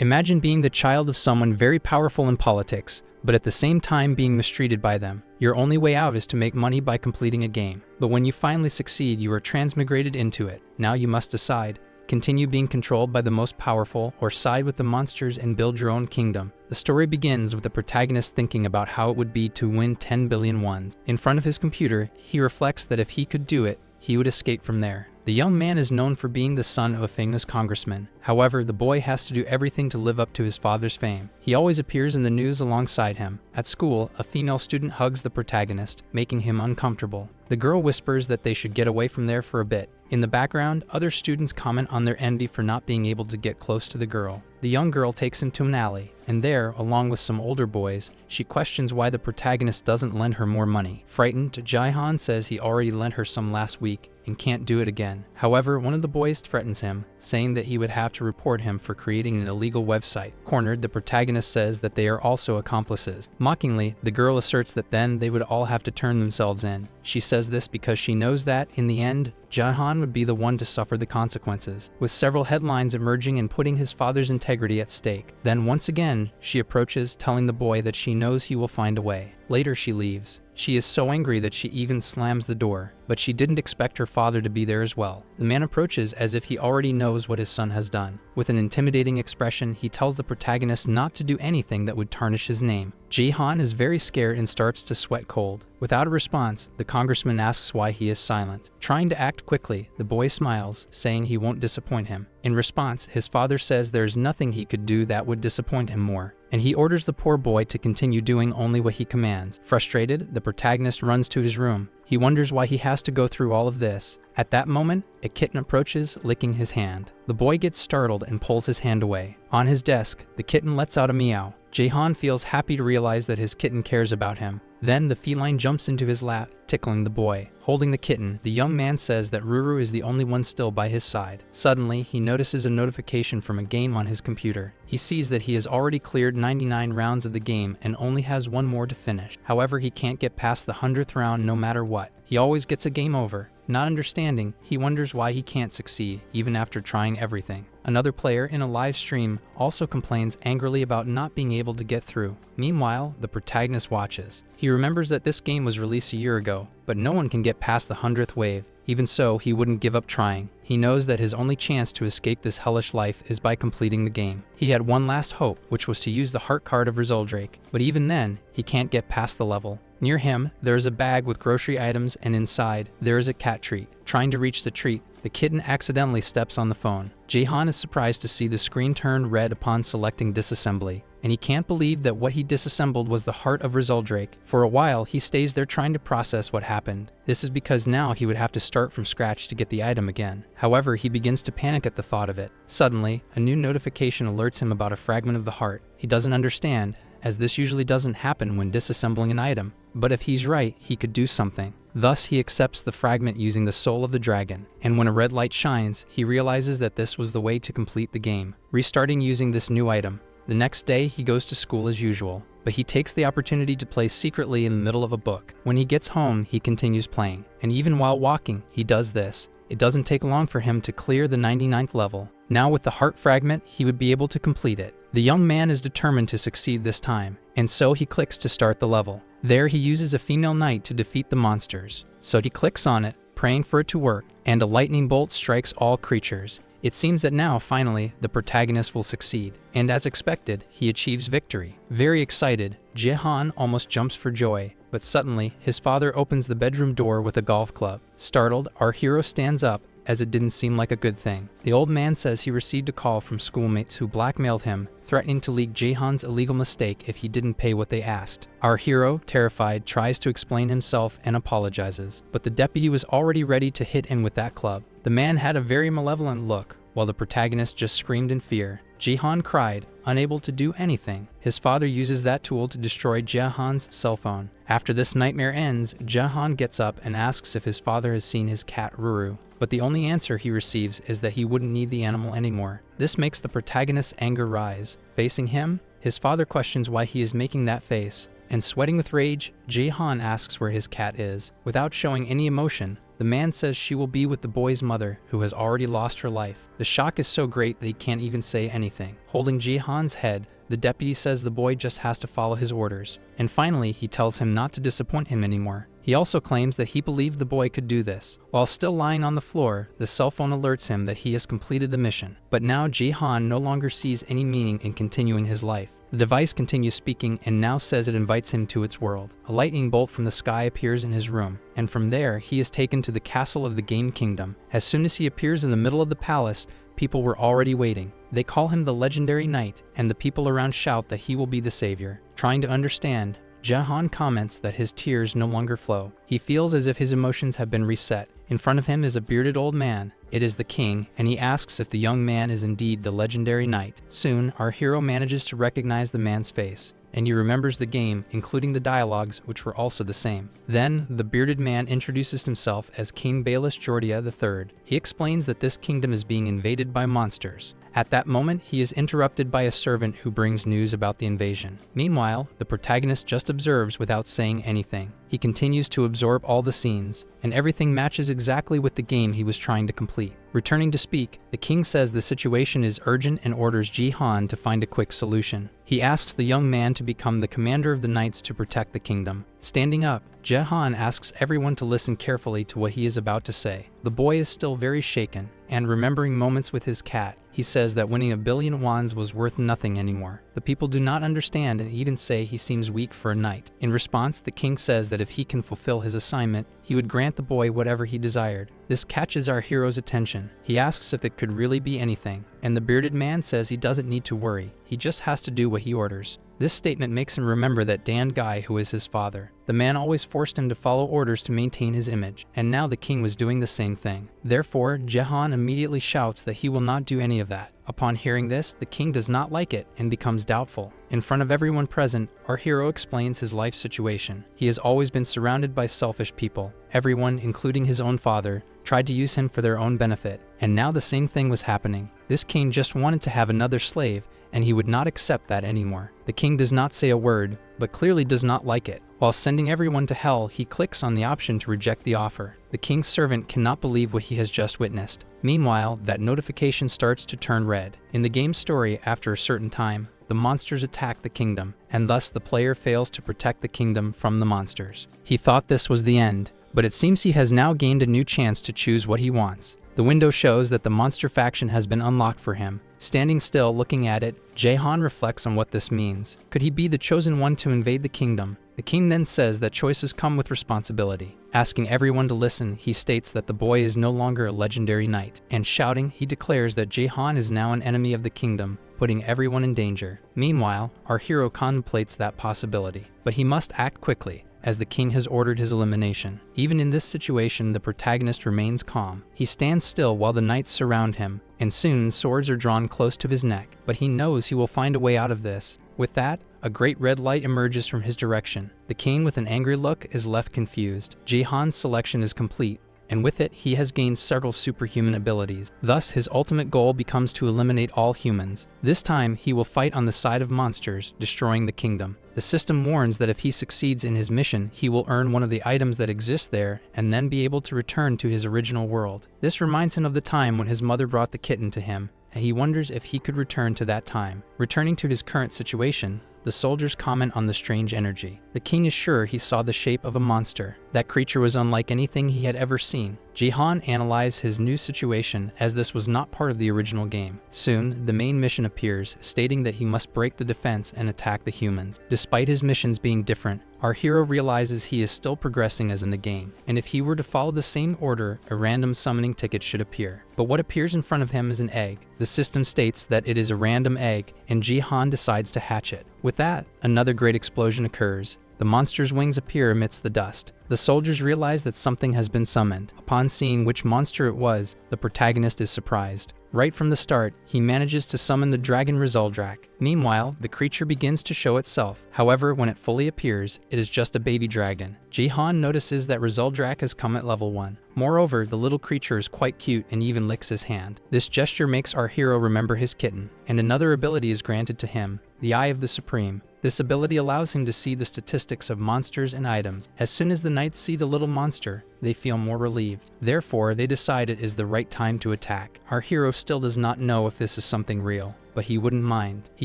Imagine being the child of someone very powerful in politics, but at the same time being mistreated by them. Your only way out is to make money by completing a game. But when you finally succeed, you are transmigrated into it. Now you must decide. Continue being controlled by the most powerful, or side with the monsters and build your own kingdom. The story begins with the protagonist thinking about how it would be to win 10 billion wons. In front of his computer, he reflects that if he could do it, he would escape from there. The young man is known for being the son of a famous congressman. However, the boy has to do everything to live up to his father's fame. He always appears in the news alongside him. At school, a female student hugs the protagonist, making him uncomfortable. The girl whispers that they should get away from there for a bit. In the background, other students comment on their envy for not being able to get close to the girl. The young girl takes him to an alley, and there, along with some older boys, she questions why the protagonist doesn't lend her more money. Frightened, Jae-han says he already lent her some last week and can't do it again. However, one of the boys threatens him, saying that he would have to report him for creating an illegal website. Cornered, the protagonist says that they are also accomplices. Mockingly, the girl asserts that then they would all have to turn themselves in. She says this because she knows that, in the end, Jae-han would be the one to suffer the consequences, with several headlines emerging and putting his father's integrity at stake. Then once again, she approaches, telling the boy that she knows he will find a way. Later she leaves. She is so angry that she even slams the door, but she didn't expect her father to be there as well. The man approaches as if he already knows what his son has done. With an intimidating expression, he tells the protagonist not to do anything that would tarnish his name. Jae-han is very scared and starts to sweat cold. Without a response, the congressman asks why he is silent. Trying to act quickly, the boy smiles, saying he won't disappoint him. In response, his father says there is nothing he could do that would disappoint him more, and he orders the poor boy to continue doing only what he commands. Frustrated, the protagonist runs to his room. He wonders why he has to go through all of this. At that moment, a kitten approaches, licking his hand. The boy gets startled and pulls his hand away. On his desk, the kitten lets out a meow. Jae-han feels happy to realize that his kitten cares about him. Then the feline jumps into his lap, tickling the boy. Holding the kitten, the young man says that Ruru is the only one still by his side. Suddenly, he notices a notification from a game on his computer. He sees that he has already cleared 99 rounds of the game and only has one more to finish. However, he can't get past the 100th round no matter what. He always gets a game over. Not understanding, he wonders why he can't succeed, even after trying everything. Another player in a live stream also complains angrily about not being able to get through. Meanwhile, the protagonist watches. He remembers that this game was released a year ago, but no one can get past the 100th wave. Even so, he wouldn't give up trying. He knows that his only chance to escape this hellish life is by completing the game. He had one last hope, which was to use the heart card of Resoldrake, but even then, he can't get past the level. Near him, there is a bag with grocery items, and inside, there is a cat treat. Trying to reach the treat, the kitten accidentally steps on the phone. Jae-han is surprised to see the screen turn red upon selecting disassembly, and he can't believe that what he disassembled was the heart of Resoldrake. For a while, he stays there trying to process what happened. This is because now he would have to start from scratch to get the item again. However, he begins to panic at the thought of it. Suddenly, a new notification alerts him about a fragment of the heart. He doesn't understand, as this usually doesn't happen when disassembling an item. But if he's right, he could do something. Thus, he accepts the fragment using the soul of the dragon, and when a red light shines, he realizes that this was the way to complete the game, restarting using this new item. The next day, he goes to school as usual, but he takes the opportunity to play secretly in the middle of a book. When he gets home, he continues playing, and even while walking, he does this. It doesn't take long for him to clear the 99th level. Now with the heart fragment, he would be able to complete it. The young man is determined to succeed this time, and so he clicks to start the level. There he uses a female knight to defeat the monsters. So he clicks on it, praying for it to work, and a lightning bolt strikes all creatures. It seems that now, finally, the protagonist will succeed, and as expected, he achieves victory. Very excited, Jae-han almost jumps for joy, but suddenly, his father opens the bedroom door with a golf club. Startled, our hero stands up, as it didn't seem like a good thing. The old man says he received a call from schoolmates who blackmailed him, threatening to leak Jae-han's illegal mistake if he didn't pay what they asked. Our hero, terrified, tries to explain himself and apologizes, but the deputy was already ready to hit him with that club. The man had a very malevolent look, while the protagonist just screamed in fear. Jae-han cried, unable to do anything. His father uses that tool to destroy Jae-han's cell phone. After this nightmare ends, Jae-han gets up and asks if his father has seen his cat Ruru, but the only answer he receives is that he wouldn't need the animal anymore. This makes the protagonist's anger rise. Facing him, his father questions why he is making that face, and sweating with rage, Jae-han asks where his cat is. Without showing any emotion, the man says she will be with the boy's mother, who has already lost her life. The shock is so great that he can't even say anything. Holding Jae-han's head, the deputy says the boy just has to follow his orders. And finally, he tells him not to disappoint him anymore. He also claims that he believed the boy could do this. While still lying on the floor, the cell phone alerts him that he has completed the mission. But now Jae-han no longer sees any meaning in continuing his life. The device continues speaking and now says it invites him to its world. A lightning bolt from the sky appears in his room, and from there he is taken to the castle of the Game Kingdom. As soon as he appears in the middle of the palace, people were already waiting. They call him the legendary knight, and the people around shout that he will be the savior. Trying to understand, Jae-han comments that his tears no longer flow. He feels as if his emotions have been reset. In front of him is a bearded old man. It is the king, and he asks if the young man is indeed the legendary knight. Soon, our hero manages to recognize the man's face, and he remembers the game, including the dialogues, which were also the same. Then, the bearded man introduces himself as King Baelish Jordia III. He explains that this kingdom is being invaded by monsters. At that moment, he is interrupted by a servant who brings news about the invasion. Meanwhile, the protagonist just observes without saying anything. He continues to absorb all the scenes, and everything matches exactly with the game he was trying to complete. Returning to speak, the king says the situation is urgent and orders Jae-han to find a quick solution. He asks the young man to become the commander of the knights to protect the kingdom. Standing up, Jae-han asks everyone to listen carefully to what he is about to say. The boy is still very shaken, and remembering moments with his cat, he says that winning 1 billion wands was worth nothing anymore. The people do not understand and even say he seems weak for a knight. In response, the king says that if he can fulfill his assignment, he would grant the boy whatever he desired. This catches our hero's attention. He asks if it could really be anything, and the bearded man says he doesn't need to worry. He just has to do what he orders. This statement makes him remember that Dan guy who is his father. The man always forced him to follow orders to maintain his image, and now the king was doing the same thing. Therefore, Jae-han immediately shouts that he will not do any of that. Upon hearing this, the king does not like it and becomes doubtful. In front of everyone present, our hero explains his life situation. He has always been surrounded by selfish people. Everyone, including his own father, tried to use him for their own benefit, and now the same thing was happening. This king just wanted to have another slave, and he would not accept that anymore. The king does not say a word, but clearly does not like it. While sending everyone to hell, he clicks on the option to reject the offer. The king's servant cannot believe what he has just witnessed. Meanwhile, that notification starts to turn red. In the game's story, after a certain time, the monsters attack the kingdom, and thus the player fails to protect the kingdom from the monsters. He thought this was the end, but it seems he has now gained a new chance to choose what he wants. The window shows that the monster faction has been unlocked for him. Standing still, looking at it, Jae-han reflects on what this means. Could he be the chosen one to invade the kingdom? The king then says that choices come with responsibility. Asking everyone to listen, he states that the boy is no longer a legendary knight, and shouting, he declares that Jae-han is now an enemy of the kingdom, putting everyone in danger. Meanwhile, our hero contemplates that possibility, but he must act quickly, as the king has ordered his elimination. Even in this situation, the protagonist remains calm. He stands still while the knights surround him, and soon swords are drawn close to his neck, but he knows he will find a way out of this. With that, a great red light emerges from his direction. The king, with an angry look, is left confused. Jae-han's selection is complete, and with it, he has gained several superhuman abilities. Thus, his ultimate goal becomes to eliminate all humans. This time, he will fight on the side of monsters, destroying the kingdom. The system warns that if he succeeds in his mission, he will earn one of the items that exist there and then be able to return to his original world. This reminds him of the time when his mother brought the kitten to him, and he wonders if he could return to that time. Returning to his current situation, the soldiers comment on the strange energy. The king is sure he saw the shape of a monster. That creature was unlike anything he had ever seen. Jae-han analyzes his new situation, as this was not part of the original game. Soon, the main mission appears, stating that he must break the defense and attack the humans. Despite his missions being different, our hero realizes he is still progressing as in the game, and if he were to follow the same order, a random summoning ticket should appear. But what appears in front of him is an egg. The system states that it is a random egg, and Jae-han decides to hatch it. With that, another great explosion occurs. The monster's wings appear amidst the dust. The soldiers realize that something has been summoned. Upon seeing which monster it was, the protagonist is surprised. Right from the start, he manages to summon the dragon Rizaldrak. Meanwhile, the creature begins to show itself. However, when it fully appears, it is just a baby dragon. Jae-han notices that Rizaldrak has come at level 1. Moreover, the little creature is quite cute and even licks his hand. This gesture makes our hero remember his kitten, and another ability is granted to him, the Eye of the Supreme. This ability allows him to see the statistics of monsters and items. As soon as the knights see the little monster, they feel more relieved. Therefore, they decide it is the right time to attack. Our hero still does not know if this is something real, but he wouldn't mind. He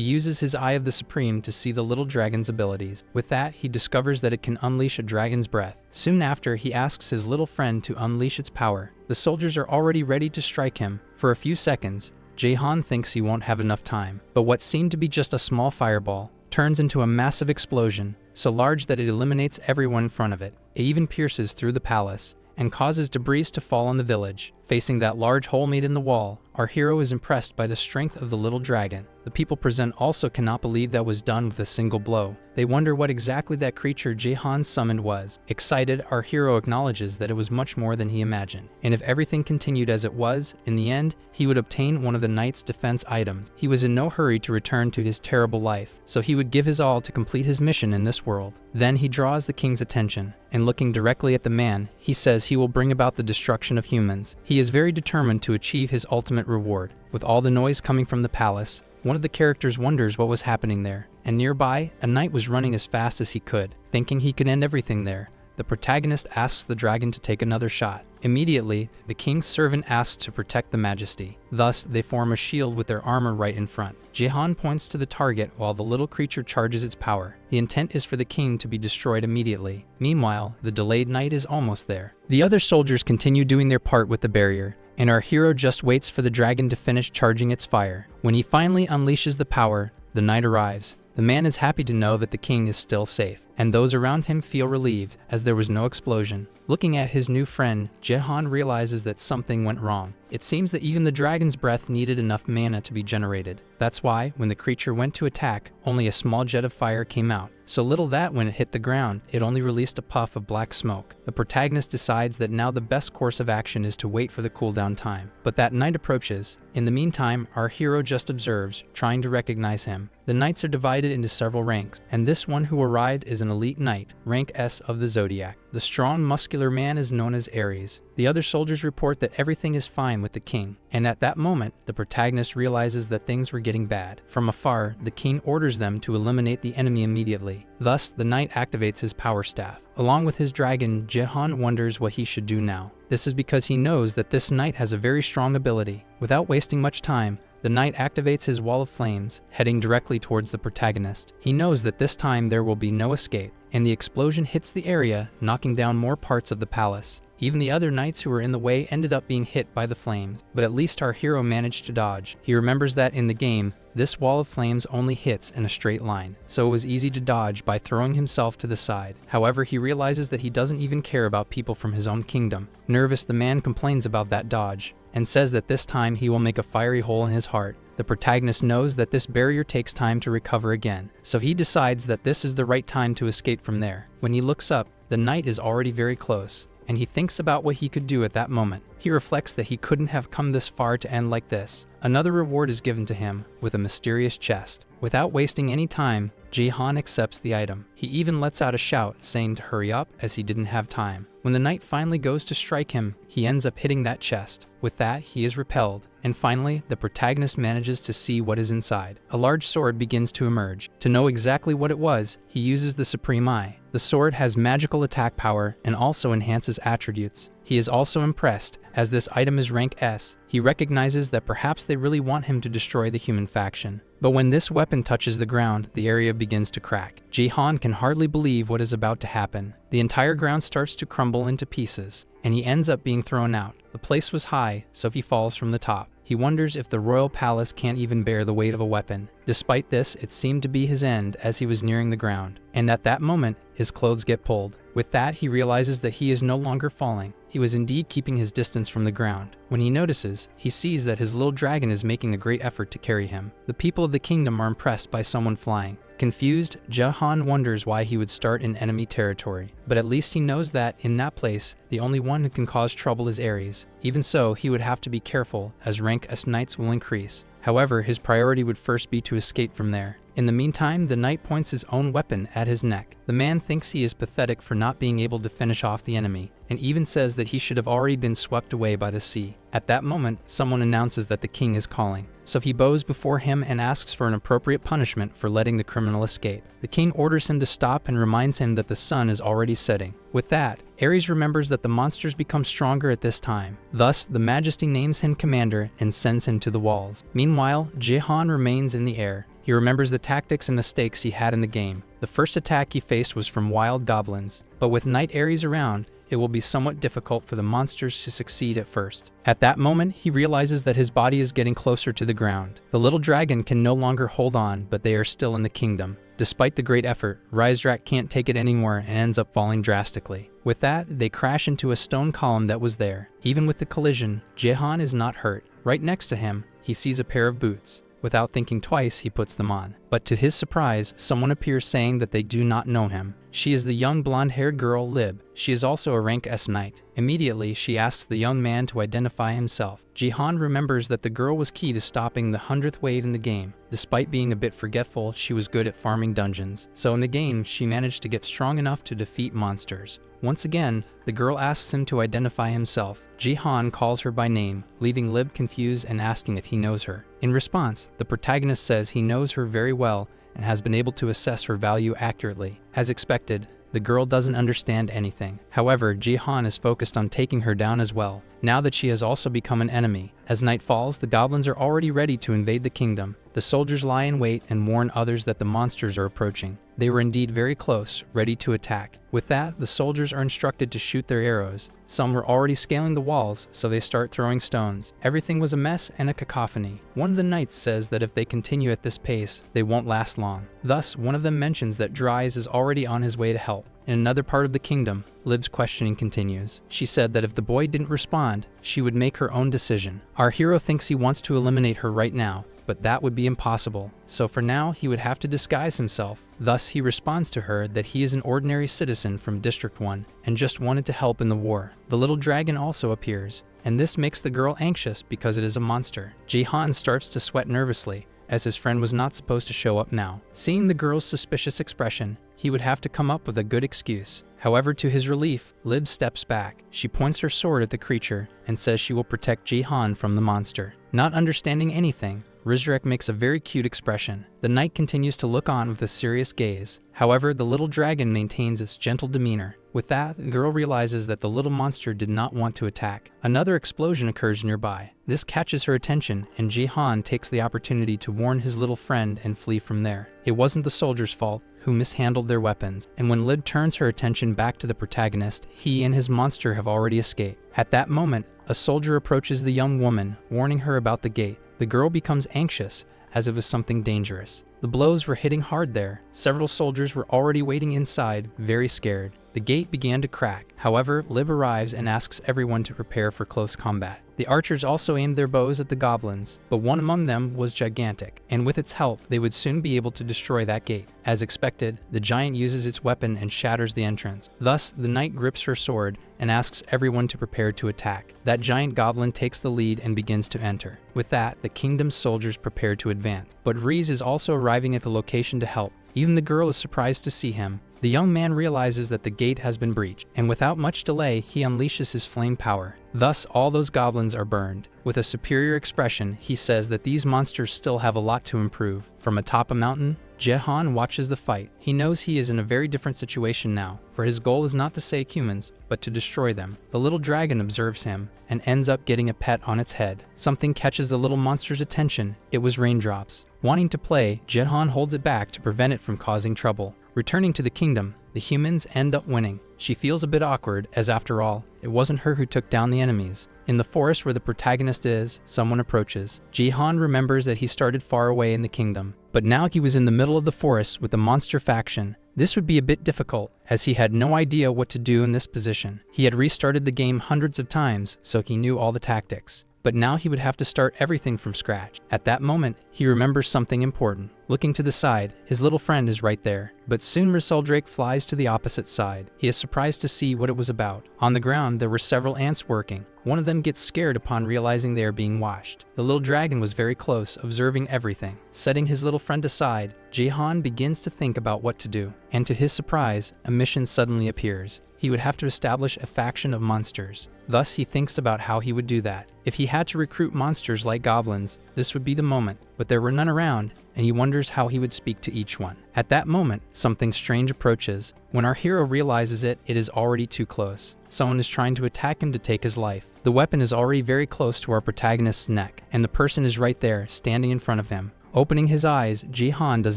uses his Eye of the Supreme to see the little dragon's abilities. With that, he discovers that it can unleash a dragon's breath. Soon after, he asks his little friend to unleash its power. The soldiers are already ready to strike him. For a few seconds, Jae-han thinks he won't have enough time, but what seemed to be just a small fireball turns into a massive explosion, so large that it eliminates everyone in front of it. It even pierces through the palace and causes debris to fall on the village. Facing that large hole made in the wall, our hero is impressed by the strength of the little dragon. The people present also cannot believe that was done with a single blow. They wonder what exactly that creature Jae-han summoned was. Excited, our hero acknowledges that it was much more than he imagined, and if everything continued as it was, in the end, he would obtain one of the knight's defense items. He was in no hurry to return to his terrible life, so he would give his all to complete his mission in this world. Then he draws the king's attention, and looking directly at the man, he says he will bring about the destruction of humans. He is very determined to achieve his ultimate reward. With all the noise coming from the palace, one of the characters wonders what was happening there, and nearby, a knight was running as fast as he could. Thinking he could end everything there, the protagonist asks the dragon to take another shot. Immediately, the king's servant asks to protect the majesty. Thus, they form a shield with their armor right in front. Jae-han points to the target while the little creature charges its power. The intent is for the king to be destroyed immediately. Meanwhile, the delayed knight is almost there. The other soldiers continue doing their part with the barrier, and our hero just waits for the dragon to finish charging its fire. When he finally unleashes the power, the knight arrives. The man is happy to know that the king is still safe, and those around him feel relieved as there was no explosion. Looking at his new friend, Jae-han realizes that something went wrong. It seems that even the dragon's breath needed enough mana to be generated. That's why, when the creature went to attack, only a small jet of fire came out. So little that when it hit the ground, it only released a puff of black smoke. The protagonist decides that now the best course of action is to wait for the cooldown time. But that knight approaches. In the meantime, our hero just observes, trying to recognize him. The knights are divided into several ranks, and this one who arrived is an elite knight, rank S of the Zodiac. The strong, muscular man is known as Ares. The other soldiers report that everything is fine with the king, and at that moment, the protagonist realizes that things were getting bad. From afar, the king orders them to eliminate the enemy immediately. Thus, the knight activates his power staff. Along with his dragon, Jae-han wonders what he should do now. This is because he knows that this knight has a very strong ability. Without wasting much time, the knight activates his wall of flames, heading directly towards the protagonist. He knows that this time there will be no escape, and the explosion hits the area, knocking down more parts of the palace. Even the other knights who were in the way ended up being hit by the flames, but at least our hero managed to dodge. He remembers that in the game, this wall of flames only hits in a straight line, so it was easy to dodge by throwing himself to the side. However, he realizes that he doesn't even care about people from his own kingdom. Nervous, the man complains about that dodge, and says that this time he will make a fiery hole in his heart. The protagonist knows that this barrier takes time to recover again, so he decides that this is the right time to escape from there. When he looks up, the knight is already very close, and he thinks about what he could do at that moment. He reflects that he couldn't have come this far to end like this. Another reward is given to him, with a mysterious chest. Without wasting any time, Jae-han accepts the item. He even lets out a shout, saying to hurry up, as he didn't have time. When the knight finally goes to strike him, he ends up hitting that chest. With that, he is repelled. And finally, the protagonist manages to see what is inside. A large sword begins to emerge. To know exactly what it was, he uses the Supreme Eye. The sword has magical attack power and also enhances attributes. He is also impressed, as this item is rank S. He recognizes that perhaps they really want him to destroy the human faction. But when this weapon touches the ground, the area begins to crack. Jae-han can hardly believe what is about to happen. The entire ground starts to crumble into pieces, and he ends up being thrown out. The place was high, so he falls from the top. He wonders if the royal palace can't even bear the weight of a weapon. Despite this, it seemed to be his end as he was nearing the ground. And at that moment, his clothes get pulled. With that, he realizes that he is no longer falling. He was indeed keeping his distance from the ground. When he notices, he sees that his little dragon is making a great effort to carry him. The people of the kingdom are impressed by someone flying. Confused, Jae-han wonders why he would start in enemy territory. But at least he knows that, in that place, the only one who can cause trouble is Ares. Even so, he would have to be careful, as rank S knights will increase. However, his priority would first be to escape from there. In the meantime, the knight points his own weapon at his neck. The man thinks he is pathetic for not being able to finish off the enemy, and even says that he should have already been swept away by the sea. At that moment, someone announces that the king is calling. So he bows before him and asks for an appropriate punishment for letting the criminal escape. The king orders him to stop and reminds him that the sun is already setting. With that, Ares remembers that the monsters become stronger at this time. Thus, the Majesty names him commander and sends him to the walls. Meanwhile, Jihan remains in the air. He remembers the tactics and mistakes he had in the game. The first attack he faced was from wild goblins, but with Knight Ares around, it will be somewhat difficult for the monsters to succeed at first. At that moment, he realizes that his body is getting closer to the ground. The little dragon can no longer hold on, but they are still in the kingdom. Despite the great effort, Risedrak can't take it anymore and ends up falling drastically. With that, they crash into a stone column that was there. Even with the collision, Jihan is not hurt. Right next to him, he sees a pair of boots. Without thinking twice, he puts them on. But to his surprise, someone appears saying that they do not know him. She is the young blonde-haired girl, Lib. She is also a rank S knight. Immediately, she asks the young man to identify himself. Jihan remembers that the girl was key to stopping the 100th wave in the game. Despite being a bit forgetful, she was good at farming dungeons. So in the game, she managed to get strong enough to defeat monsters. Once again, the girl asks him to identify himself. Jihan calls her by name, leaving Lib confused and asking if he knows her. In response, the protagonist says he knows her very well and has been able to assess her value accurately. As expected, the girl doesn't understand anything. However, Jihan is focused on taking her down as well, now that she has also become an enemy. As night falls, the goblins are already ready to invade the kingdom. The soldiers lie in wait and warn others that the monsters are approaching. They were indeed very close, ready to attack. With that, the soldiers are instructed to shoot their arrows. Some were already scaling the walls, so they start throwing stones. Everything was a mess and a cacophony. One of the knights says that if they continue at this pace, they won't last long. Thus, one of them mentions that Dries is already on his way to help. In another part of the kingdom, Lib's questioning continues. She said that if the boy didn't respond, she would make her own decision. Our hero thinks he wants to eliminate her right now, but that would be impossible. So for now, he would have to disguise himself. Thus, he responds to her that he is an ordinary citizen from District 1 and just wanted to help in the war. The little dragon also appears, and this makes the girl anxious because it is a monster. Jihan starts to sweat nervously, as his friend was not supposed to show up now. Seeing the girl's suspicious expression, he would have to come up with a good excuse. However, to his relief, Lib steps back. She points her sword at the creature and says she will protect Jihan from the monster. Not understanding anything, Rizrek makes a very cute expression. The knight continues to look on with a serious gaze. However, the little dragon maintains its gentle demeanor. With that, the girl realizes that the little monster did not want to attack. Another explosion occurs nearby. This catches her attention, and Jihan takes the opportunity to warn his little friend and flee from there. It wasn't the soldiers' fault, who mishandled their weapons, and when Lib turns her attention back to the protagonist, he and his monster have already escaped. At that moment, a soldier approaches the young woman, warning her about the gate. The girl becomes anxious, as it was something dangerous. The blows were hitting hard there. Several soldiers were already waiting inside, very scared. The gate began to crack. However, Lib arrives and asks everyone to prepare for close combat. The archers also aimed their bows at the goblins, but one among them was gigantic, and with its help, they would soon be able to destroy that gate. As expected, the giant uses its weapon and shatters the entrance. Thus, the knight grips her sword and asks everyone to prepare to attack. That giant goblin takes the lead and begins to enter. With that, the kingdom's soldiers prepare to advance. But Reese is also arriving at the location to help. Even the girl is surprised to see him. The young man realizes that the gate has been breached, and without much delay, he unleashes his flame power. Thus, all those goblins are burned. With a superior expression, he says that these monsters still have a lot to improve. From atop a mountain, Jehan watches the fight. He knows he is in a very different situation now, for his goal is not to save humans, but to destroy them. The little dragon observes him, and ends up getting a pet on its head. Something catches the little monster's attention. It was raindrops. Wanting to play, Jehan holds it back to prevent it from causing trouble. Returning to the kingdom, the humans end up winning. She feels a bit awkward, as after all, it wasn't her who took down the enemies. In the forest where the protagonist is, someone approaches. Jihan remembers that he started far away in the kingdom, but now he was in the middle of the forest with the monster faction. This would be a bit difficult, as he had no idea what to do in this position. He had restarted the game hundreds of times, so he knew all the tactics. But now he would have to start everything from scratch. At that moment, he remembers something important. Looking to the side, his little friend is right there. But soon Drake flies to the opposite side. He is surprised to see what it was about. On the ground, there were several ants working. One of them gets scared upon realizing they are being watched. The little dragon was very close, observing everything. Setting his little friend aside, Jae-han begins to think about what to do, and to his surprise, a mission suddenly appears. He would have to establish a faction of monsters. Thus, he thinks about how he would do that. If he had to recruit monsters like goblins, this would be the moment, but there were none around, and he wonders how he would speak to each one. At that moment, something strange approaches. When our hero realizes it, it is already too close. Someone is trying to attack him to take his life. The weapon is already very close to our protagonist's neck, and the person is right there, standing in front of him. Opening his eyes, Jae-han does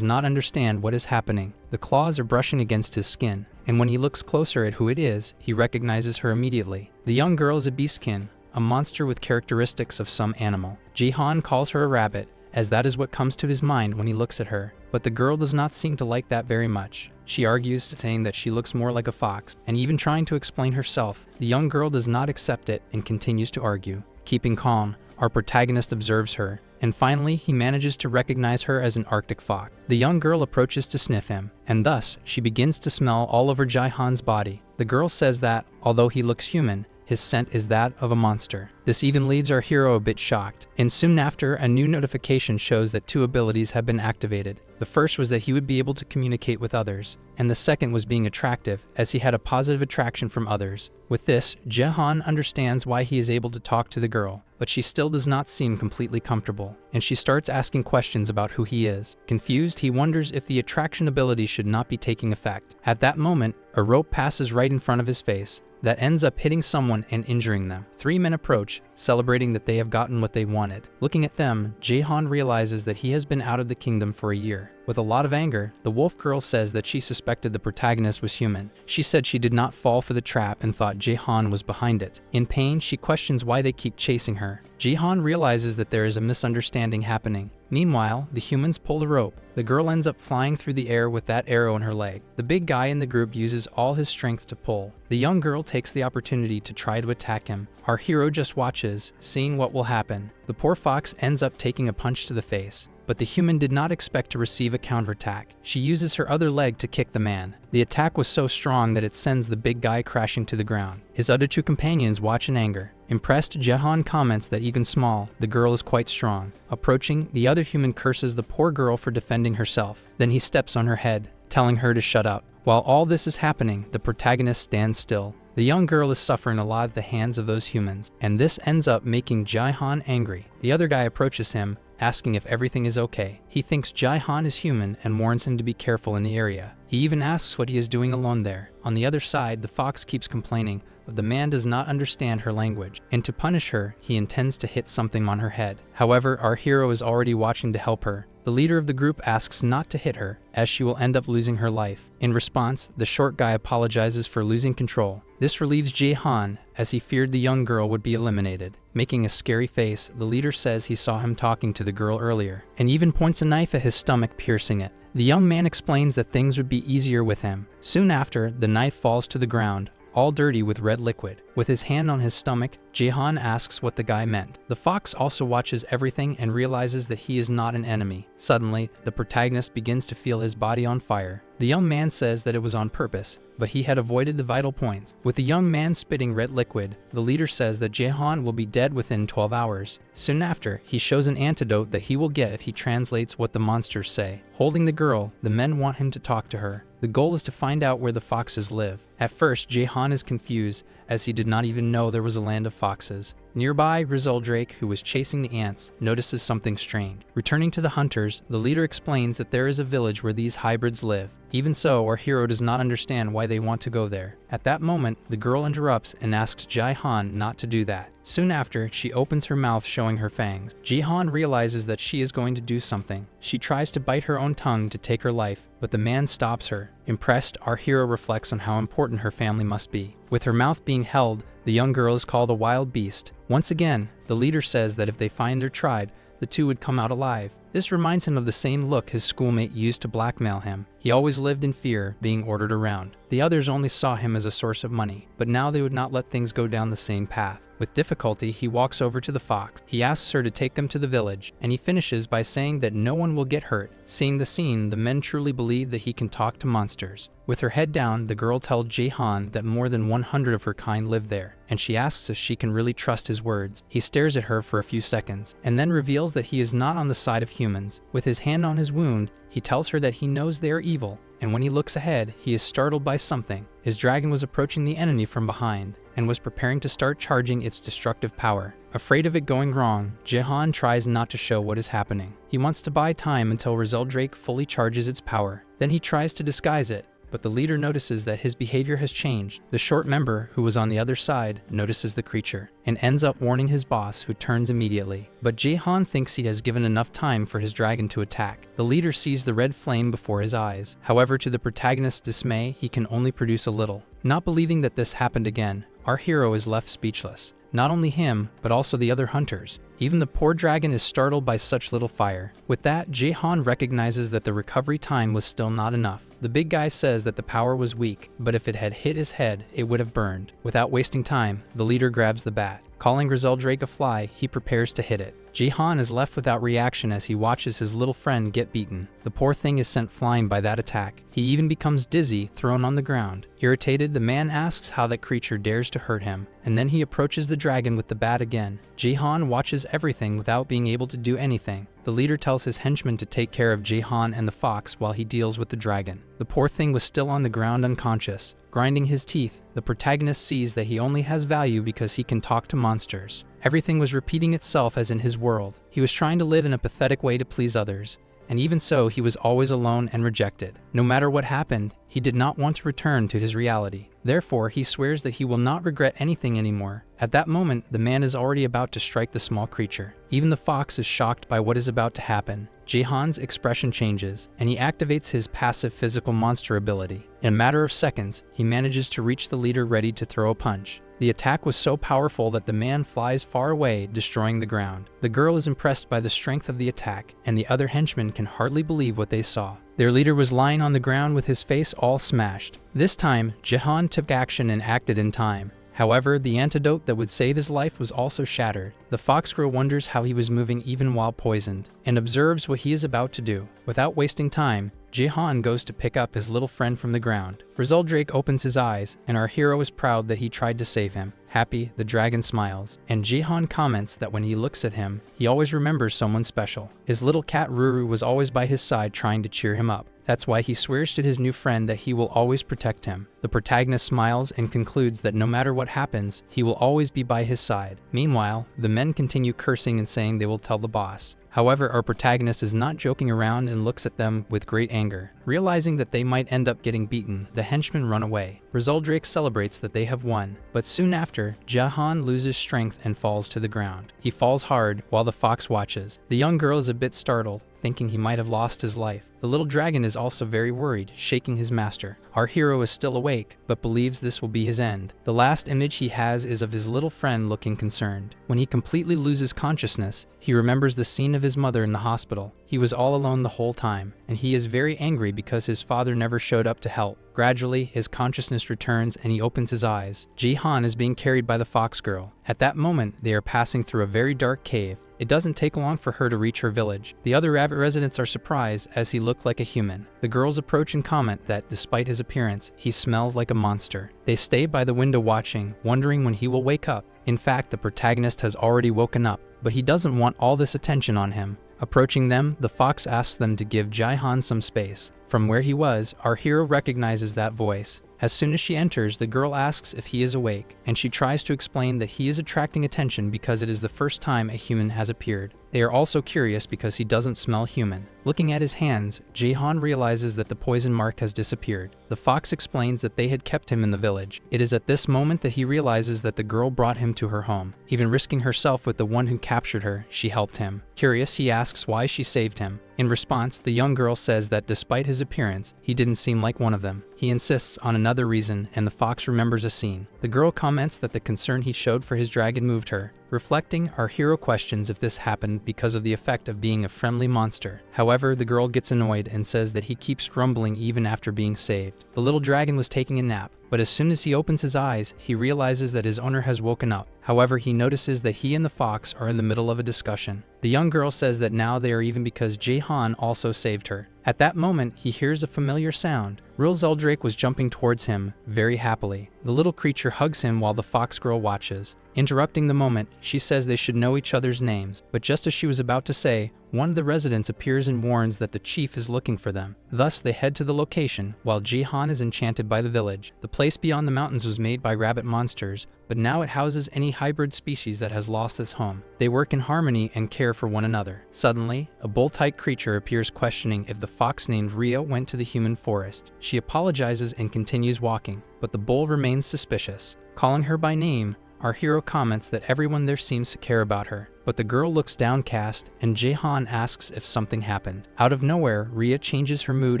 not understand what is happening. The claws are brushing against his skin, and when he looks closer at who it is, he recognizes her immediately. The young girl is a beastkin, a monster with characteristics of some animal. Jae-han calls her a rabbit, as that is what comes to his mind when he looks at her. But the girl does not seem to like that very much. She argues, saying that she looks more like a fox, and even trying to explain herself. The young girl does not accept it and continues to argue. Keeping calm, our protagonist observes her, and finally he manages to recognize her as an Arctic fox. The young girl approaches to sniff him, and thus she begins to smell all over Jae-han's body. The girl says that, although he looks human, his scent is that of a monster. This even leaves our hero a bit shocked, and soon after, a new notification shows that 2 abilities have been activated. The first was that he would be able to communicate with others, and the second was being attractive, as he had a positive attraction from others. With this, Jae-han understands why he is able to talk to the girl, but she still does not seem completely comfortable, and she starts asking questions about who he is. Confused, he wonders if the attraction ability should not be taking effect. At that moment, a rope passes right in front of his face, that ends up hitting someone and injuring them. 3 men approach, celebrating that they have gotten what they wanted. Looking at them, Jae-han realizes that he has been out of the kingdom for a year. With a lot of anger, the wolf girl says that she suspected the protagonist was human. She said she did not fall for the trap and thought Jae-han was behind it. In pain, she questions why they keep chasing her. Jae-han realizes that there is a misunderstanding happening. Meanwhile, the humans pull the rope. The girl ends up flying through the air with that arrow in her leg. The big guy in the group uses all his strength to pull. The young girl takes the opportunity to try to attack him. Our hero just watches, seeing what will happen. The poor fox ends up taking a punch to the face, but the human did not expect to receive a counterattack. She uses her other leg to kick the man. The attack was so strong that it sends the big guy crashing to the ground. His other 2 companions watch in anger. Impressed, Jae-han comments that even small, the girl is quite strong. Approaching, the other human curses the poor girl for defending herself. Then he steps on her head, telling her to shut up. While all this is happening, the protagonist stands still. The young girl is suffering a lot at the hands of those humans, and this ends up making Jae-han angry. The other guy approaches him, asking if everything is okay. He thinks Jae-han is human and warns him to be careful in the area. He even asks what he is doing alone there. On the other side, the fox keeps complaining, but the man does not understand her language, and to punish her, he intends to hit something on her head. However, our hero is already watching to help her. The leader of the group asks not to hit her, as she will end up losing her life. In response, the short guy apologizes for losing control. This relieves Jae-han, as he feared the young girl would be eliminated. Making a scary face, the leader says he saw him talking to the girl earlier, and even points a knife at his stomach, piercing it. The young man explains that things would be easier with him. Soon after, the knife falls to the ground, all dirty with red liquid. With his hand on his stomach, Jae-han asks what the guy meant. The fox also watches everything and realizes that he is not an enemy. Suddenly, the protagonist begins to feel his body on fire. The young man says that it was on purpose, but he had avoided the vital points. With the young man spitting red liquid, the leader says that Jae-han will be dead within 12 hours. Soon after, he shows an antidote that he will get if he translates what the monsters say. Holding the girl, the men want him to talk to her. The goal is to find out where the foxes live. At first, Jae-han is confused, as he did not even know there was a land of foxes. Nearby, Drake, who was chasing the ants, notices something strange. Returning to the hunters, the leader explains that there is a village where these hybrids live. Even so, our hero does not understand why they want to go there. At that moment, the girl interrupts and asks Jae-han not to do that. Soon after, she opens her mouth showing her fangs. Jae-han realizes that she is going to do something. She tries to bite her own tongue to take her life, but the man stops her. Impressed, our hero reflects on how important her family must be. With her mouth being held, the young girl is called a wild beast. Once again, the leader says that if they find her tried, the 2 would come out alive. This reminds him of the same look his schoolmate used to blackmail him. He always lived in fear, being ordered around. The others only saw him as a source of money, but now they would not let things go down the same path. With difficulty, he walks over to the fox. He asks her to take them to the village, and he finishes by saying that no one will get hurt. Seeing the scene, the men truly believe that he can talk to monsters. With her head down, the girl tells Jae-han that more than 100 of her kind live there, and she asks if she can really trust his words. He stares at her for a few seconds, and then reveals that he is not on the side of humans. With his hand on his wound, He tells her that he knows they are evil, and when he looks ahead, he is startled by something. His dragon was approaching the enemy from behind and was preparing to start charging its destructive power. Afraid of it going wrong, Jehan tries not to show what is happening. He wants to buy time until Drake fully charges its power. Then he tries to disguise it, but the leader notices that his behavior has changed. The short member, who was on the other side, notices the creature and ends up warning his boss, who turns immediately. But Jehan thinks he has given enough time for his dragon to attack. The leader sees the red flame before his eyes. However, to the protagonist's dismay, he can only produce a little. Not believing that this happened again, our hero is left speechless. Not only him, but also the other hunters. Even the poor dragon is startled by such little fire. With that, Jehan recognizes that the recovery time was still not enough. The big guy says that the power was weak, but if it had hit his head, it would have burned. Without wasting time, the leader grabs the bat. Calling Drake a fly, he prepares to hit it. Jehan is left without reaction as he watches his little friend get beaten. The poor thing is sent flying by that attack. He even becomes dizzy, thrown on the ground. Irritated, the man asks how that creature dares to hurt him, and then he approaches the dragon with the bat again. Jehan watches everything without being able to do anything. The leader tells his henchmen to take care of Jehan and the fox while he deals with the dragon. The poor thing was still on the ground unconscious. Grinding his teeth, the protagonist sees that he only has value because he can talk to monsters. Everything was repeating itself as in his world. He was trying to live in a pathetic way to please others, and even so, he was always alone and rejected. No matter what happened, he did not want to return to his reality. Therefore, he swears that he will not regret anything anymore. At that moment, the man is already about to strike the small creature. Even the fox is shocked by what is about to happen. Jehan's expression changes, and he activates his passive physical monster ability. In a matter of seconds, he manages to reach the leader ready to throw a punch. The attack was so powerful that the man flies far away, destroying the ground. The girl is impressed by the strength of the attack, and the other henchmen can hardly believe what they saw. Their leader was lying on the ground with his face all smashed. This time, Jehan took action and acted in time. However, the antidote that would save his life was also shattered. The fox girl wonders how he was moving even while poisoned, and observes what he is about to do. Without wasting time, Jehan goes to pick up his little friend from the ground. Drake opens his eyes, and our hero is proud that he tried to save him. Happy, the dragon smiles, and Jehan comments that when he looks at him, he always remembers someone special. His little cat Ruru was always by his side trying to cheer him up. That's why he swears to his new friend that he will always protect him. The protagonist smiles and concludes that no matter what happens, he will always be by his side. Meanwhile, the men continue cursing and saying they will tell the boss. However, our protagonist is not joking around and looks at them with great anger. Realizing that they might end up getting beaten, the henchmen run away. Drake celebrates that they have won, but soon after, Jehan loses strength and falls to the ground. He falls hard while the fox watches. The young girl is a bit startled, thinking he might have lost his life. The little dragon is also very worried, shaking his master. Our hero is still awake, but believes this will be his end. The last image he has is of his little friend looking concerned. When he completely loses consciousness, he remembers the scene of his mother in the hospital. He was all alone the whole time, and he is very angry because his father never showed up to help. Gradually, his consciousness returns and he opens his eyes. Jehan is being carried by the fox girl. At that moment, they are passing through a very dark cave. It doesn't take long for her to reach her village. The other rabbit residents are surprised as he looked like a human. The girls approach and comment that despite his appearance, he smells like a monster. They stay by the window watching, wondering when he will wake up. In fact, the protagonist has already woken up, but he doesn't want all this attention on him. Approaching them, the fox asks them to give Jehan some space. From where he was, our hero recognizes that voice. As soon as she enters, the girl asks if he is awake, and she tries to explain that he is attracting attention because it is the first time a human has appeared. They are also curious because he doesn't smell human. Looking at his hands, Jehan realizes that the poison mark has disappeared. The fox explains that they had kept him in the village. It is at this moment that he realizes that the girl brought him to her home. Even risking herself with the one who captured her, she helped him. Curious, he asks why she saved him. In response, the young girl says that despite his appearance, he didn't seem like one of them. He insists on another reason, and the fox remembers a scene. The girl comments that the concern he showed for his dragon moved her. Reflecting, our hero questions if this happened because of the effect of being a friendly monster. However, the girl gets annoyed and says that he keeps grumbling even after being saved. The little dragon was taking a nap, but as soon as he opens his eyes, he realizes that his owner has woken up. However, he notices that he and the fox are in the middle of a discussion. The young girl says that now they are even because Jae-han also saved her. At that moment, he hears a familiar sound. Real Zeldrake was jumping towards him, very happily. The little creature hugs him while the fox girl watches. Interrupting the moment, she says they should know each other's names, but just as she was about to say, one of the residents appears and warns that the chief is looking for them. Thus, they head to the location, while Jae-han is enchanted by the village. The place beyond the mountains was made by rabbit monsters, but now it houses any hybrid species that has lost its home. They work in harmony and care for one another. Suddenly, a bull-type creature appears questioning if the fox named Rhea went to the human forest. She apologizes and continues walking, but the bull remains suspicious. Calling her by name, our hero comments that everyone there seems to care about her, but the girl looks downcast and Jae-han asks if something happened. Out of nowhere, Rhea changes her mood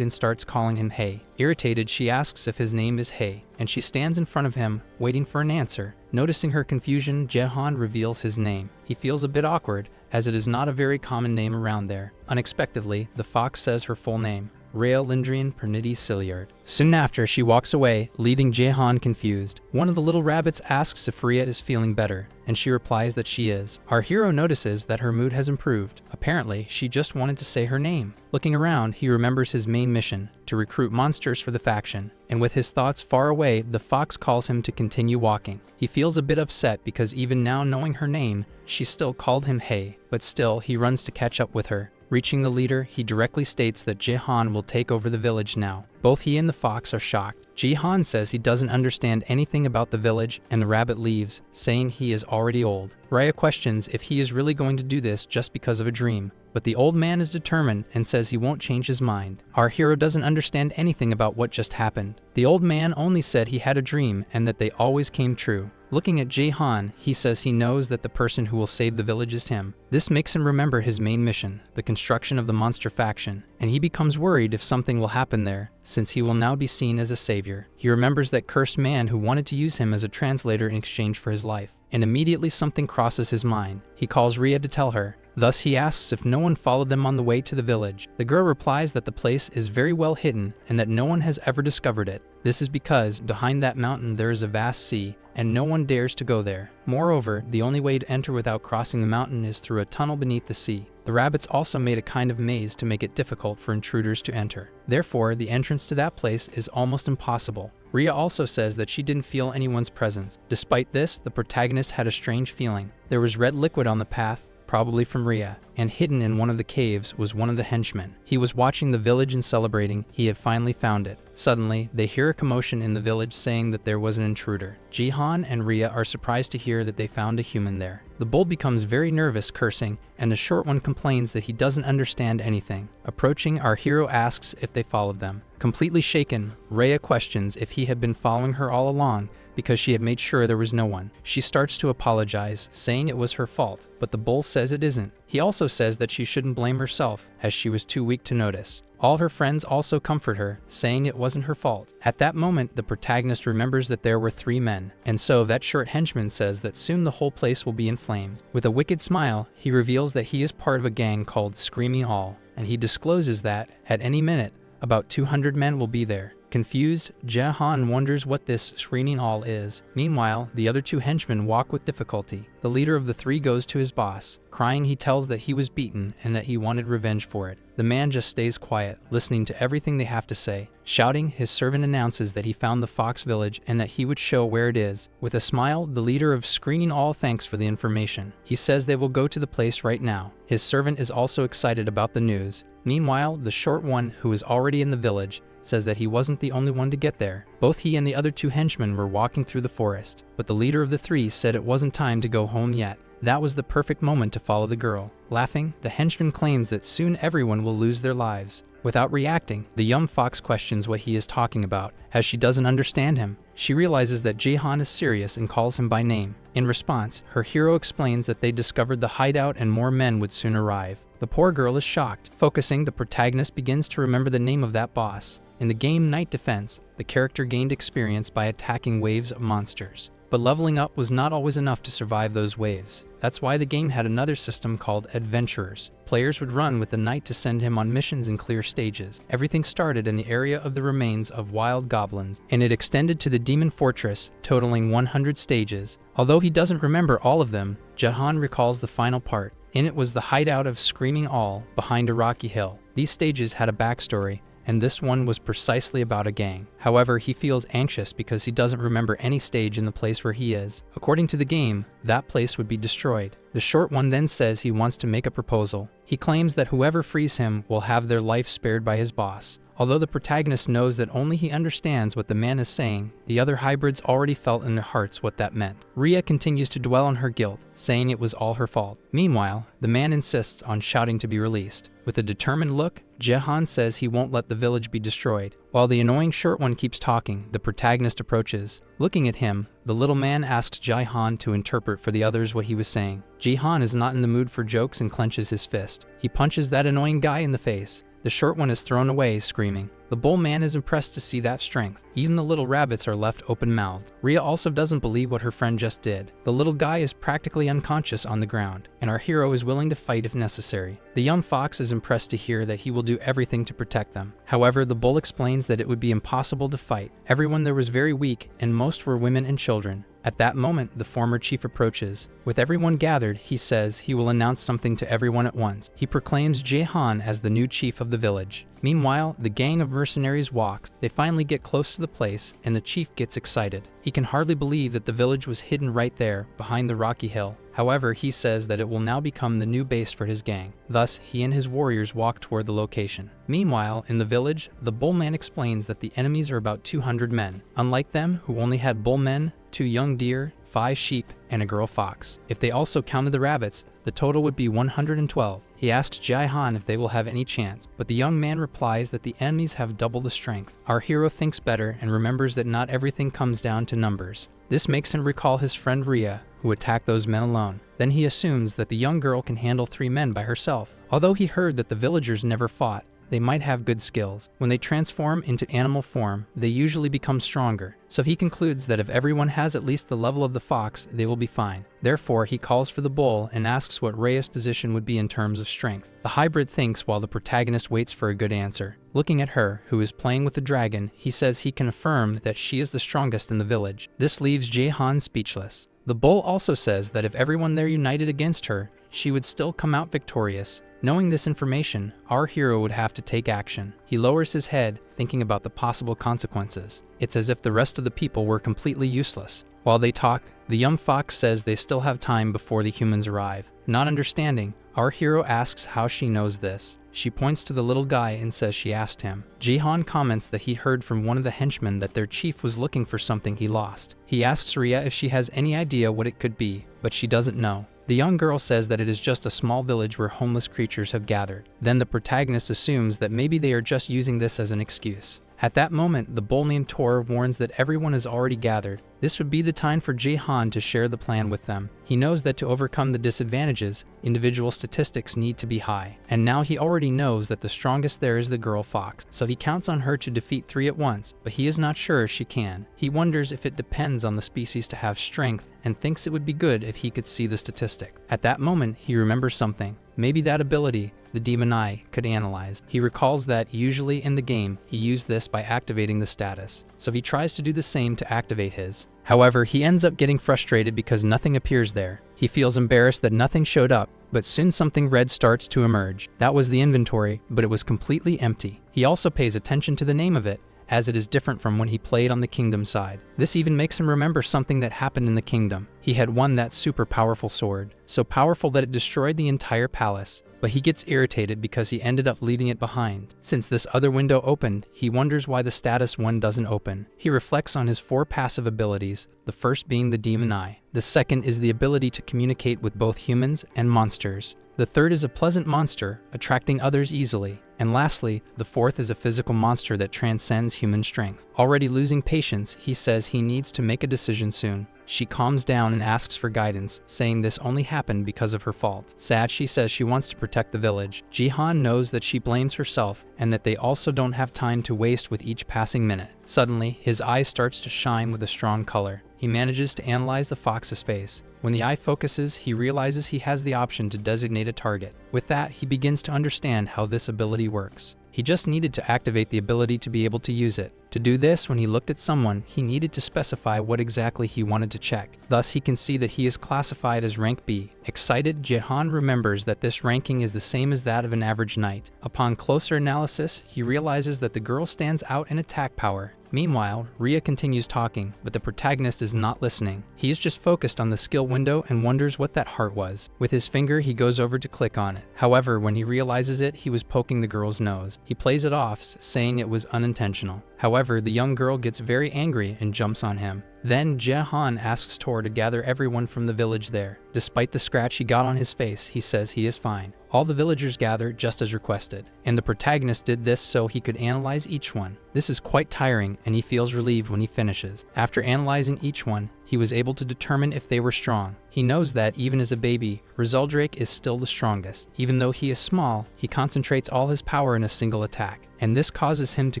and starts calling him Hey. Irritated, she asks if his name is Hey, and she stands in front of him, waiting for an answer. Noticing her confusion, Jae-han reveals his name. He feels a bit awkward, as it is not a very common name around there. Unexpectedly, the fox says her full name, Rhea Lindrian Pernity Cilliard. Soon after, she walks away, leaving Jae-han confused. One of the little rabbits asks if Rhea is feeling better, and she replies that she is. Our hero notices that her mood has improved. Apparently, she just wanted to say her name. Looking around, he remembers his main mission, to recruit monsters for the faction, and with his thoughts far away, the fox calls him to continue walking. He feels a bit upset because even now knowing her name, she still called him Hey, but still, he runs to catch up with her. Reaching the leader, he directly states that Jae-han will take over the village now. Both he and the fox are shocked. Jae-han says he doesn't understand anything about the village, and the rabbit leaves, saying he is already old. Rhea questions if he is really going to do this just because of a dream, but the old man is determined and says he won't change his mind. Our hero doesn't understand anything about what just happened. The old man only said he had a dream and that they always came true. Looking at Jae-han, he says he knows that the person who will save the village is him. This makes him remember his main mission, the construction of the monster faction, and he becomes worried if something will happen there, since he will now be seen as a savior. He remembers that cursed man who wanted to use him as a translator in exchange for his life, and immediately something crosses his mind. He calls Rhea to tell her. Thus, he asks if no one followed them on the way to the village. The girl replies that the place is very well hidden and that no one has ever discovered it. This is because behind that mountain there is a vast sea, and no one dares to go there. Moreover, the only way to enter without crossing the mountain is through a tunnel beneath the sea. The rabbits also made a kind of maze to make it difficult for intruders to enter. Therefore, the entrance to that place is almost impossible. Rhea also says that she didn't feel anyone's presence. Despite this, the protagonist had a strange feeling. There was red liquid on the path, probably from Rhea, and hidden in one of the caves was one of the henchmen. He was watching the village and celebrating he had finally found it. Suddenly, they hear a commotion in the village saying that there was an intruder. Jae-han and Rhea are surprised to hear that they found a human there. The bull becomes very nervous, cursing, and the short one complains that he doesn't understand anything. Approaching, our hero asks if they followed them. Completely shaken, Rhea questions if he had been following her all along, because she had made sure there was no one. She starts to apologize, saying it was her fault, but the bull says it isn't. He also says that she shouldn't blame herself, as she was too weak to notice. All her friends also comfort her, saying it wasn't her fault. At that moment, the protagonist remembers that there were 3 men, and so that short henchman says that soon the whole place will be in flames. With a wicked smile, he reveals that he is part of a gang called Screaming All, and he discloses that, at any minute, about 200 men will be there. Confused, Jae-han wonders what this Screaming All is. Meanwhile, the other 2 henchmen walk with difficulty. The leader of the 3 goes to his boss. Crying, he tells that he was beaten and that he wanted revenge for it. The man just stays quiet, listening to everything they have to say. Shouting, his servant announces that he found the fox village and that he would show where it is. With a smile, the leader of Screaming All thanks for the information. He says they will go to the place right now. His servant is also excited about the news. Meanwhile, the short one, who is already in the village, says that he wasn't the only one to get there. Both he and the other 2 henchmen were walking through the forest, but the leader of the 3 said it wasn't time to go home yet. That was the perfect moment to follow the girl. Laughing, the henchman claims that soon everyone will lose their lives. Without reacting, the young fox questions what he is talking about, as she doesn't understand him. She realizes that Jae-han is serious and calls him by name. In response, her hero explains that they discovered the hideout and more men would soon arrive. The poor girl is shocked. Focusing, the protagonist begins to remember the name of that boss. In the game Night Defense, the character gained experience by attacking waves of monsters. But leveling up was not always enough to survive those waves. That's why the game had another system called Adventurers. Players would run with the knight to send him on missions and clear stages. Everything started in the area of the remains of wild goblins, and it extended to the demon fortress, totaling 100 stages. Although he doesn't remember all of them, Jahan recalls the final part. In it was the hideout of Screaming All behind a rocky hill. These stages had a backstory, and this one was precisely about a gang. However, he feels anxious because he doesn't remember any stage in the place where he is. According to the game, that place would be destroyed. The short one then says he wants to make a proposal. He claims that whoever frees him will have their life spared by his boss. Although the protagonist knows that only he understands what the man is saying, the other hybrids already felt in their hearts what that meant. Ria continues to dwell on her guilt, saying it was all her fault. Meanwhile, the man insists on shouting to be released. With a determined look, Jahan says he won't let the village be destroyed. While the annoying short one keeps talking, the protagonist approaches. Looking at him, the little man asks Jahan to interpret for the others what he was saying. Jahan is not in the mood for jokes and clenches his fist. He punches that annoying guy in the face. The short one is thrown away, screaming. The bull man is impressed to see that strength. Even the little rabbits are left open-mouthed. Ria also doesn't believe what her friend just did. The little guy is practically unconscious on the ground, and our hero is willing to fight if necessary. The young fox is impressed to hear that he will do everything to protect them. However, the bull explains that it would be impossible to fight. Everyone there was very weak, and most were women and children. At that moment, the former chief approaches. With everyone gathered, he says he will announce something to everyone at once. He proclaims Jahan as the new chief of the village. Meanwhile, the gang of mercenaries walks. They finally get close to the place, and the chief gets excited. He can hardly believe that the village was hidden right there, behind the rocky hill. However, he says that it will now become the new base for his gang. Thus, he and his warriors walk toward the location. Meanwhile, in the village, the bullman explains that the enemies are about 200 men. Unlike them, who only had bullmen, 2 young deer, 5 sheep, and a girl fox. If they also counted the rabbits, the total would be 112. He asks Jahan if they will have any chance, but the young man replies that the enemies have double the strength. Our hero thinks better and remembers that not everything comes down to numbers. This makes him recall his friend Ria, who attacked those men alone. Then he assumes that the young girl can handle 3 men by herself. Although he heard that the villagers never fought, they might have good skills. When they transform into animal form, they usually become stronger. So he concludes that if everyone has at least the level of the fox, they will be fine. Therefore, he calls for the bull and asks what Rhea's position would be in terms of strength. The hybrid thinks while the protagonist waits for a good answer. Looking at her, who is playing with the dragon, he says he can affirm that she is the strongest in the village. This leaves Jahan speechless. The bull also says that if everyone there united against her, she would still come out victorious. Knowing this information, our hero would have to take action. He lowers his head, thinking about the possible consequences. It's as if the rest of the people were completely useless. While they talk, the young fox says they still have time before the humans arrive. Not understanding, our hero asks how she knows this. She points to the little guy and says she asked him. Jahan comments that he heard from one of the henchmen that their chief was looking for something he lost. He asks Ria if she has any idea what it could be, but she doesn't know. The young girl says that it is just a small village where homeless creatures have gathered. Then the protagonist assumes that maybe they are just using this as an excuse. At that moment, the bull named Tor warns that everyone is already gathered. This would be the time for Jahan to share the plan with them. He knows that to overcome the disadvantages, individual statistics need to be high. And now he already knows that the strongest there is the girl fox, so he counts on her to defeat 3 at once, but he is not sure if she can. He wonders if it depends on the species to have strength, and thinks it would be good if he could see the statistic. At that moment, he remembers something. Maybe that ability, the demon eye, could analyze. He recalls that, usually in the game, he used this by activating the status, so he tries to do the same to activate his. However, he ends up getting frustrated because nothing appears there. He feels embarrassed that nothing showed up, but soon something red starts to emerge. That was the inventory, but it was completely empty. He also pays attention to the name of it, as it is different from when he played on the kingdom side. This even makes him remember something that happened in the kingdom. He had won that super powerful sword, so powerful that it destroyed the entire palace. But he gets irritated because he ended up leaving it behind. Since this other window opened, he wonders why the status one doesn't open. He reflects on his 4 passive abilities, the first being the demon eye. The second is the ability to communicate with both humans and monsters. The third is a pleasant monster, attracting others easily. And lastly, the fourth is a physical monster that transcends human strength. Already losing patience, he says he needs to make a decision soon. She calms down and asks for guidance, saying this only happened because of her fault. Sad, she says she wants to protect the village. Jahan knows that she blames herself and that they also don't have time to waste with each passing minute. Suddenly, his eye starts to shine with a strong color. he manages to analyze the fox's face. When the eye focuses, he realizes he has the option to designate a target. With that, he begins to understand how this ability works. He just needed to activate the ability to be able to use it. To do this, when he looked at someone, he needed to specify what exactly he wanted to check. Thus, he can see that he is classified as rank B. Excited, Jehan remembers that this ranking is the same as that of an average knight. Upon closer analysis, he realizes that the girl stands out in attack power. Meanwhile, Ria continues talking, but the protagonist is not listening. He is just focused on the skill window and wonders what that heart was. With his finger, he goes over to click on it. However, when he realizes it, he was poking the girl's nose. He plays it off, saying it was unintentional. However, the young girl gets very angry and jumps on him. Then Jehan asks Tor to gather everyone from the village there. Despite the scratch he got on his face, he says he is fine. All the villagers gather just as requested, and the protagonist did this so he could analyze each one. This is quite tiring, and he feels relieved when he finishes. After analyzing each one, he was able to determine if they were strong. He knows that even as a baby, Rizaldrake is still the strongest. Even though he is small, he concentrates all his power in a single attack, and this causes him to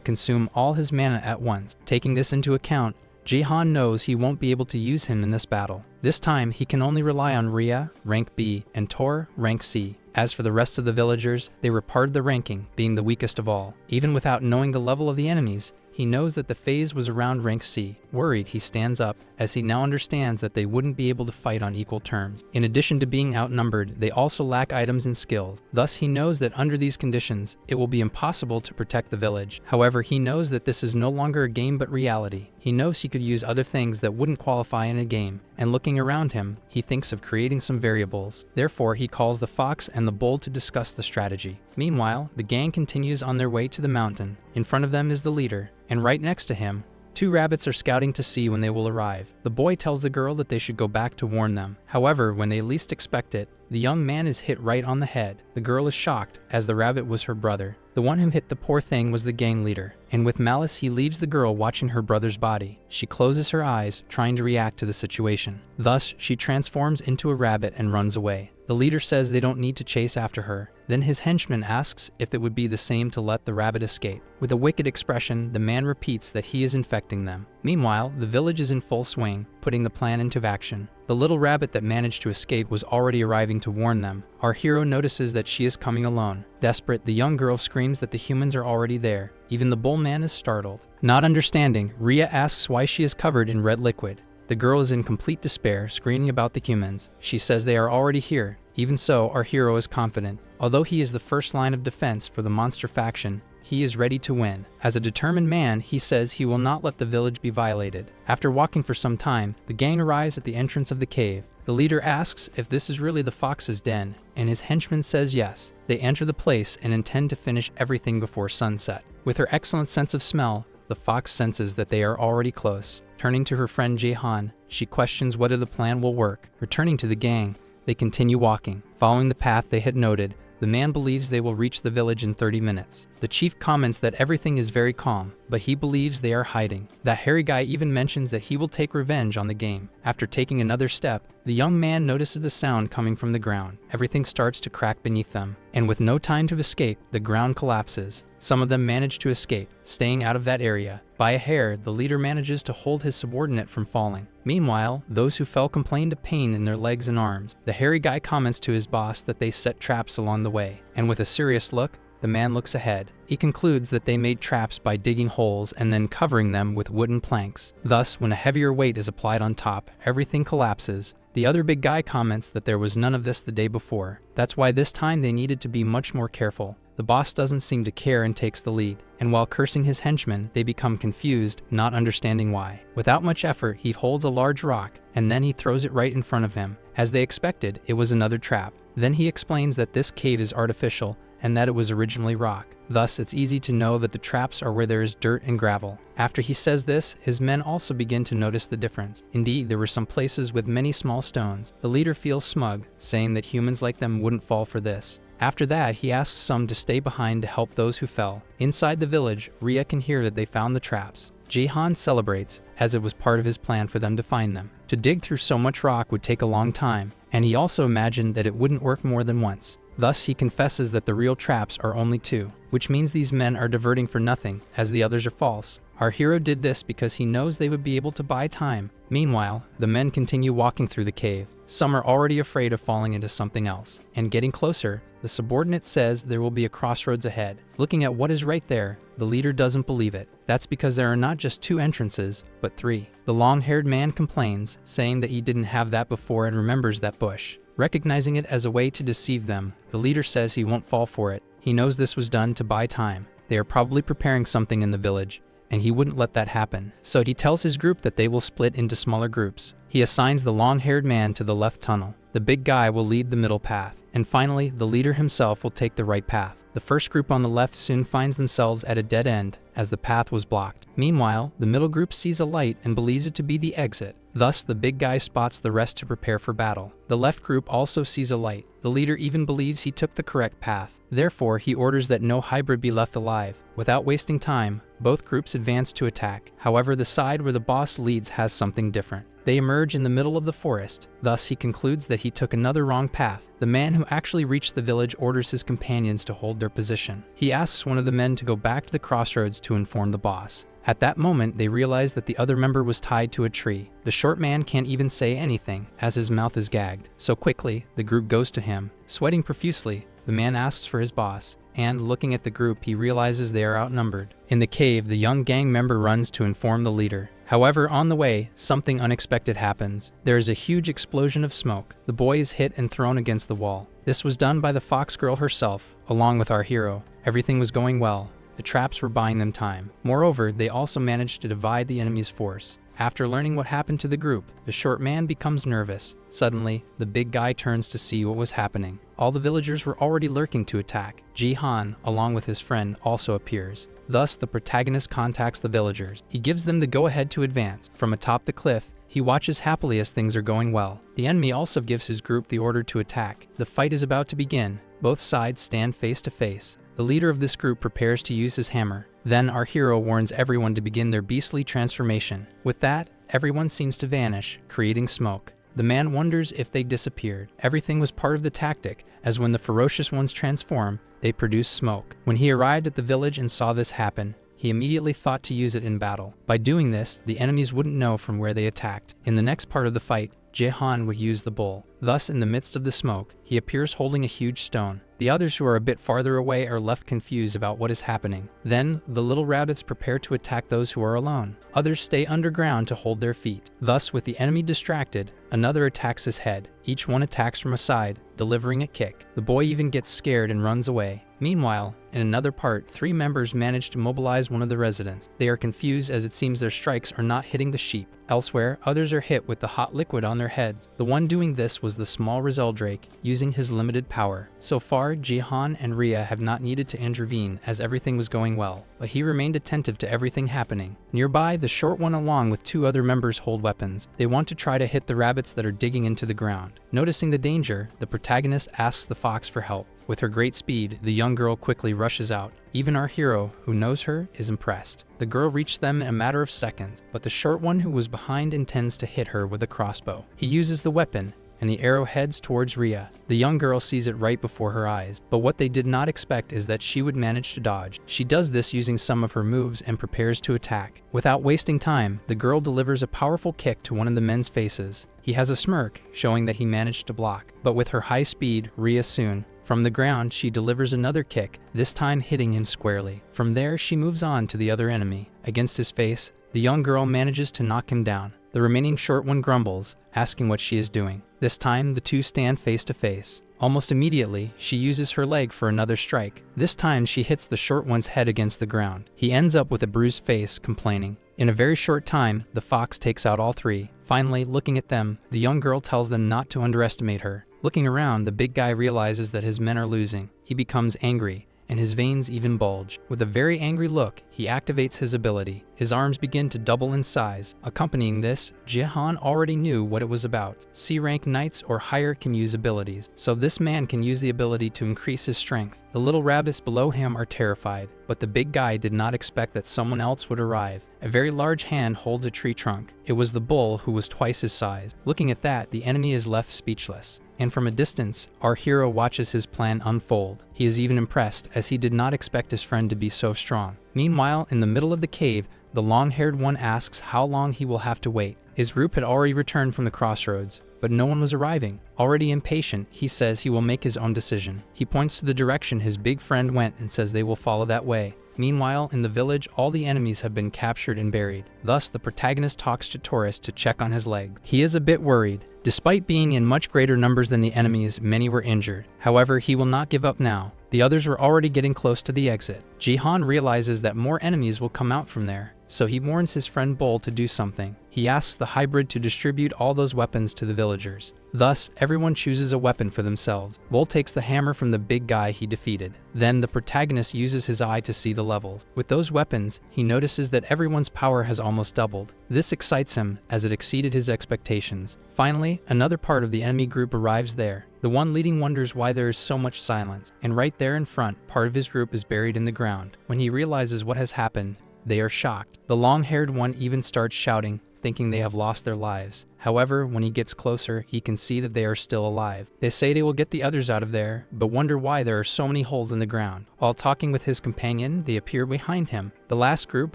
consume all his mana at once. Taking this into account, Jehan knows he won't be able to use him in this battle. This time, he can only rely on Ria, rank B, and Tor, rank C. As for the rest of the villagers, they were part of the ranking, being the weakest of all. Even without knowing the level of the enemies, he knows that the phase was around rank C. Worried, he stands up, as he now understands that they wouldn't be able to fight on equal terms. In addition to being outnumbered, they also lack items and skills. Thus, he knows that under these conditions, it will be impossible to protect the village. However, he knows that this is no longer a game but reality. He knows he could use other things that wouldn't qualify in a game, and looking around him, he thinks of creating some variables. Therefore, he calls the fox and the bull to discuss the strategy. Meanwhile, the gang continues on their way to the mountain. In front of them is the leader, and right next to him, 2 rabbits are scouting to see when they will arrive. The boy tells the girl that they should go back to warn them. However, when they least expect it, the young man is hit right on the head. The girl is shocked, as the rabbit was her brother. The one who hit the poor thing was the gang leader, and with malice he leaves the girl watching her brother's body. She closes her eyes, trying to react to the situation. Thus, she transforms into a rabbit and runs away. The leader says they don't need to chase after her. Then his henchman asks if it would be the same to let the rabbit escape. With a wicked expression, the man repeats that he is infecting them. Meanwhile, the village is in full swing, putting the plan into action. The little rabbit that managed to escape was already arriving to warn them. Our hero notices that she is coming alone. Desperate, the young girl screams that the humans are already there. Even the bull man is startled. Not understanding, Ria asks why she is covered in red liquid. The girl is in complete despair, screaming about the humans. She says they are already here. Even so, our hero is confident. Although he is the first line of defense for the monster faction, he is ready to win. As a determined man, he says he will not let the village be violated. After walking for some time, the gang arrives at the entrance of the cave. The leader asks if this is really the fox's den, and his henchman says yes. They enter the place and intend to finish everything before sunset. With her excellent sense of smell, the fox senses that they are already close. Turning to her friend Jehan, she questions whether the plan will work. Returning to the gang, they continue walking. Following the path they had noted, the man believes they will reach the village in 30 minutes. The chief comments that everything is very calm, but he believes they are hiding. That hairy guy even mentions that he will take revenge on the game. After taking another step, the young man notices the sound coming from the ground. Everything starts to crack beneath them, and with no time to escape, the ground collapses. Some of them manage to escape, staying out of that area. By a hair, the leader manages to hold his subordinate from falling. Meanwhile, those who fell complained of pain in their legs and arms. The hairy guy comments to his boss that they set traps along the way, and with a serious look, the man looks ahead. He concludes that they made traps by digging holes and then covering them with wooden planks. Thus, when a heavier weight is applied on top, everything collapses. The other big guy comments that there was none of this the day before. That's why this time they needed to be much more careful. The boss doesn't seem to care and takes the lead, and while cursing his henchmen, they become confused, not understanding why. Without much effort, he holds a large rock, and then he throws it right in front of him. As they expected, it was another trap. Then he explains that this cave is artificial, and that it was originally rock. Thus, it's easy to know that the traps are where there is dirt and gravel. After he says this, his men also begin to notice the difference. Indeed, there were some places with many small stones. The leader feels smug, saying that humans like them wouldn't fall for this. After that, he asks some to stay behind to help those who fell. Inside the village, Ria can hear that they found the traps. Jehan celebrates, as it was part of his plan for them to find them. To dig through so much rock would take a long time, and he also imagined that it wouldn't work more than once. Thus, he confesses that the real traps are only two, which means these men are diverting for nothing, as the others are false. Our hero did this because he knows they would be able to buy time. Meanwhile, the men continue walking through the cave. Some are already afraid of falling into something else, and getting closer, the subordinate says there will be a crossroads ahead. Looking at what is right there, the leader doesn't believe it. That's because there are not just two entrances, but three. The long-haired man complains, saying that he didn't have that before and remembers that bush. Recognizing it as a way to deceive them, the leader says he won't fall for it. He knows this was done to buy time. They are probably preparing something in the village, and he wouldn't let that happen. So he tells his group that they will split into smaller groups. He assigns the long-haired man to the left tunnel. The big guy will lead the middle path. And finally, the leader himself will take the right path. The first group on the left soon finds themselves at a dead end, as the path was blocked. Meanwhile, the middle group sees a light and believes it to be the exit. Thus, the big guy spots the rest to prepare for battle. The left group also sees a light. The leader even believes he took the correct path. Therefore, he orders that no hybrid be left alive. Without wasting time, both groups advance to attack. However, the side where the boss leads has something different. They emerge in the middle of the forest. Thus, he concludes that he took another wrong path. The man who actually reached the village orders his companions to hold their position. He asks one of the men to go back to the crossroads to inform the boss. At that moment, they realize that the other member was tied to a tree. The short man can't even say anything, as his mouth is gagged. So quickly, the group goes to him. Sweating profusely, the man asks for his boss, and looking at the group, he realizes they are outnumbered. In the cave, the young gang member runs to inform the leader. However, on the way, something unexpected happens. There is a huge explosion of smoke. The boy is hit and thrown against the wall. This was done by the fox girl herself, along with our hero. Everything was going well. The traps were buying them time. Moreover, they also managed to divide the enemy's force. After learning what happened to the group, the short man becomes nervous. Suddenly, the big guy turns to see what was happening. All the villagers were already lurking to attack. Ji-han, along with his friend, also appears. Thus, the protagonist contacts the villagers. He gives them the go-ahead to advance. From atop the cliff, he watches happily as things are going well. The enemy also gives his group the order to attack. The fight is about to begin. Both sides stand face to face. The leader of this group prepares to use his hammer. Then our hero warns everyone to begin their beastly transformation. With that, everyone seems to vanish, creating smoke. The man wonders if they disappeared. Everything was part of the tactic, as when the ferocious ones transform, they produce smoke. When he arrived at the village and saw this happen, he immediately thought to use it in battle. By doing this, the enemies wouldn't know from where they attacked. In the next part of the fight, Jae-han would use the bull. Thus, in the midst of the smoke, he appears holding a huge stone. The others who are a bit farther away are left confused about what is happening. Then, the little rabbits prepare to attack those who are alone. Others stay underground to hold their feet. Thus, with the enemy distracted, another attacks his head. Each one attacks from a side, delivering a kick. The boy even gets scared and runs away. Meanwhile, in another part, 3 members manage to mobilize one of the residents. They are confused as it seems their strikes are not hitting the sheep. Elsewhere, others are hit with the hot liquid on their heads. The one doing this was the small Rizeldrake, using his limited power. So far, Jihan and Rhea have not needed to intervene as everything was going well, but he remained attentive to everything happening. Nearby, the short one along with 2 other members hold weapons. They want to try to hit the rabbits that are digging into the ground. Noticing the danger, the protagonist asks the fox for help. With her great speed, the young girl quickly rushes out. Even our hero, who knows her, is impressed. The girl reached them in a matter of seconds, but the short one who was behind intends to hit her with a crossbow. He uses the weapon, and the arrow heads towards Rhea. The young girl sees it right before her eyes, but what they did not expect is that she would manage to dodge. She does this using some of her moves and prepares to attack. Without wasting time, the girl delivers a powerful kick to one of the men's faces. He has a smirk, showing that he managed to block. But with her high speed, Rhea soon. From the ground, she delivers another kick, this time hitting him squarely. From there, she moves on to the other enemy. Against his face, the young girl manages to knock him down. The remaining short one grumbles, asking what she is doing. This time, the 2 stand face to face. Almost immediately, she uses her leg for another strike. This time, she hits the short one's head against the ground. He ends up with a bruised face, complaining. In a very short time, the fox takes out all 3. Finally, looking at them, the young girl tells them not to underestimate her. Looking around, the big guy realizes that his men are losing. He becomes angry, and his veins even bulge. With a very angry look, he activates his ability. His arms begin to double in size. Accompanying this, Jihan already knew what it was about. C-rank knights or higher can use abilities, so this man can use the ability to increase his strength. The little rabbits below him are terrified, but the big guy did not expect that someone else would arrive. A very large hand holds a tree trunk. It was the bull who was twice his size. Looking at that, the enemy is left speechless. and from a distance, our hero watches his plan unfold. He is even impressed, as he did not expect his friend to be so strong. Meanwhile, in the middle of the cave, the long-haired one asks how long he will have to wait. His group had already returned from the crossroads, but no one was arriving. Already impatient, he says he will make his own decision. He points to the direction his big friend went and says they will follow that way. Meanwhile, in the village, all the enemies have been captured and buried. Thus, the protagonist talks to Taurus to check on his leg. He is a bit worried. Despite being in much greater numbers than the enemies, many were injured. However, he will not give up now. The others were already getting close to the exit. Jihan realizes that more enemies will come out from there, so he warns his friend Bull to do something. He asks the hybrid to distribute all those weapons to the villagers. Thus, everyone chooses a weapon for themselves. Bull takes the hammer from the big guy he defeated. Then, the protagonist uses his eye to see the levels. With those weapons, he notices that everyone's power has almost doubled. This excites him, as it exceeded his expectations. Finally, another part of the enemy group arrives there. The one leading wonders why there is so much silence, and right there in front, part of his group is buried in the ground. When he realizes what has happened, they are shocked. The long-haired one even starts shouting, thinking they have lost their lives. However, when he gets closer, he can see that they are still alive. They say they will get the others out of there, but wonder why there are so many holes in the ground. While talking with his companion, they appear behind him. The last group,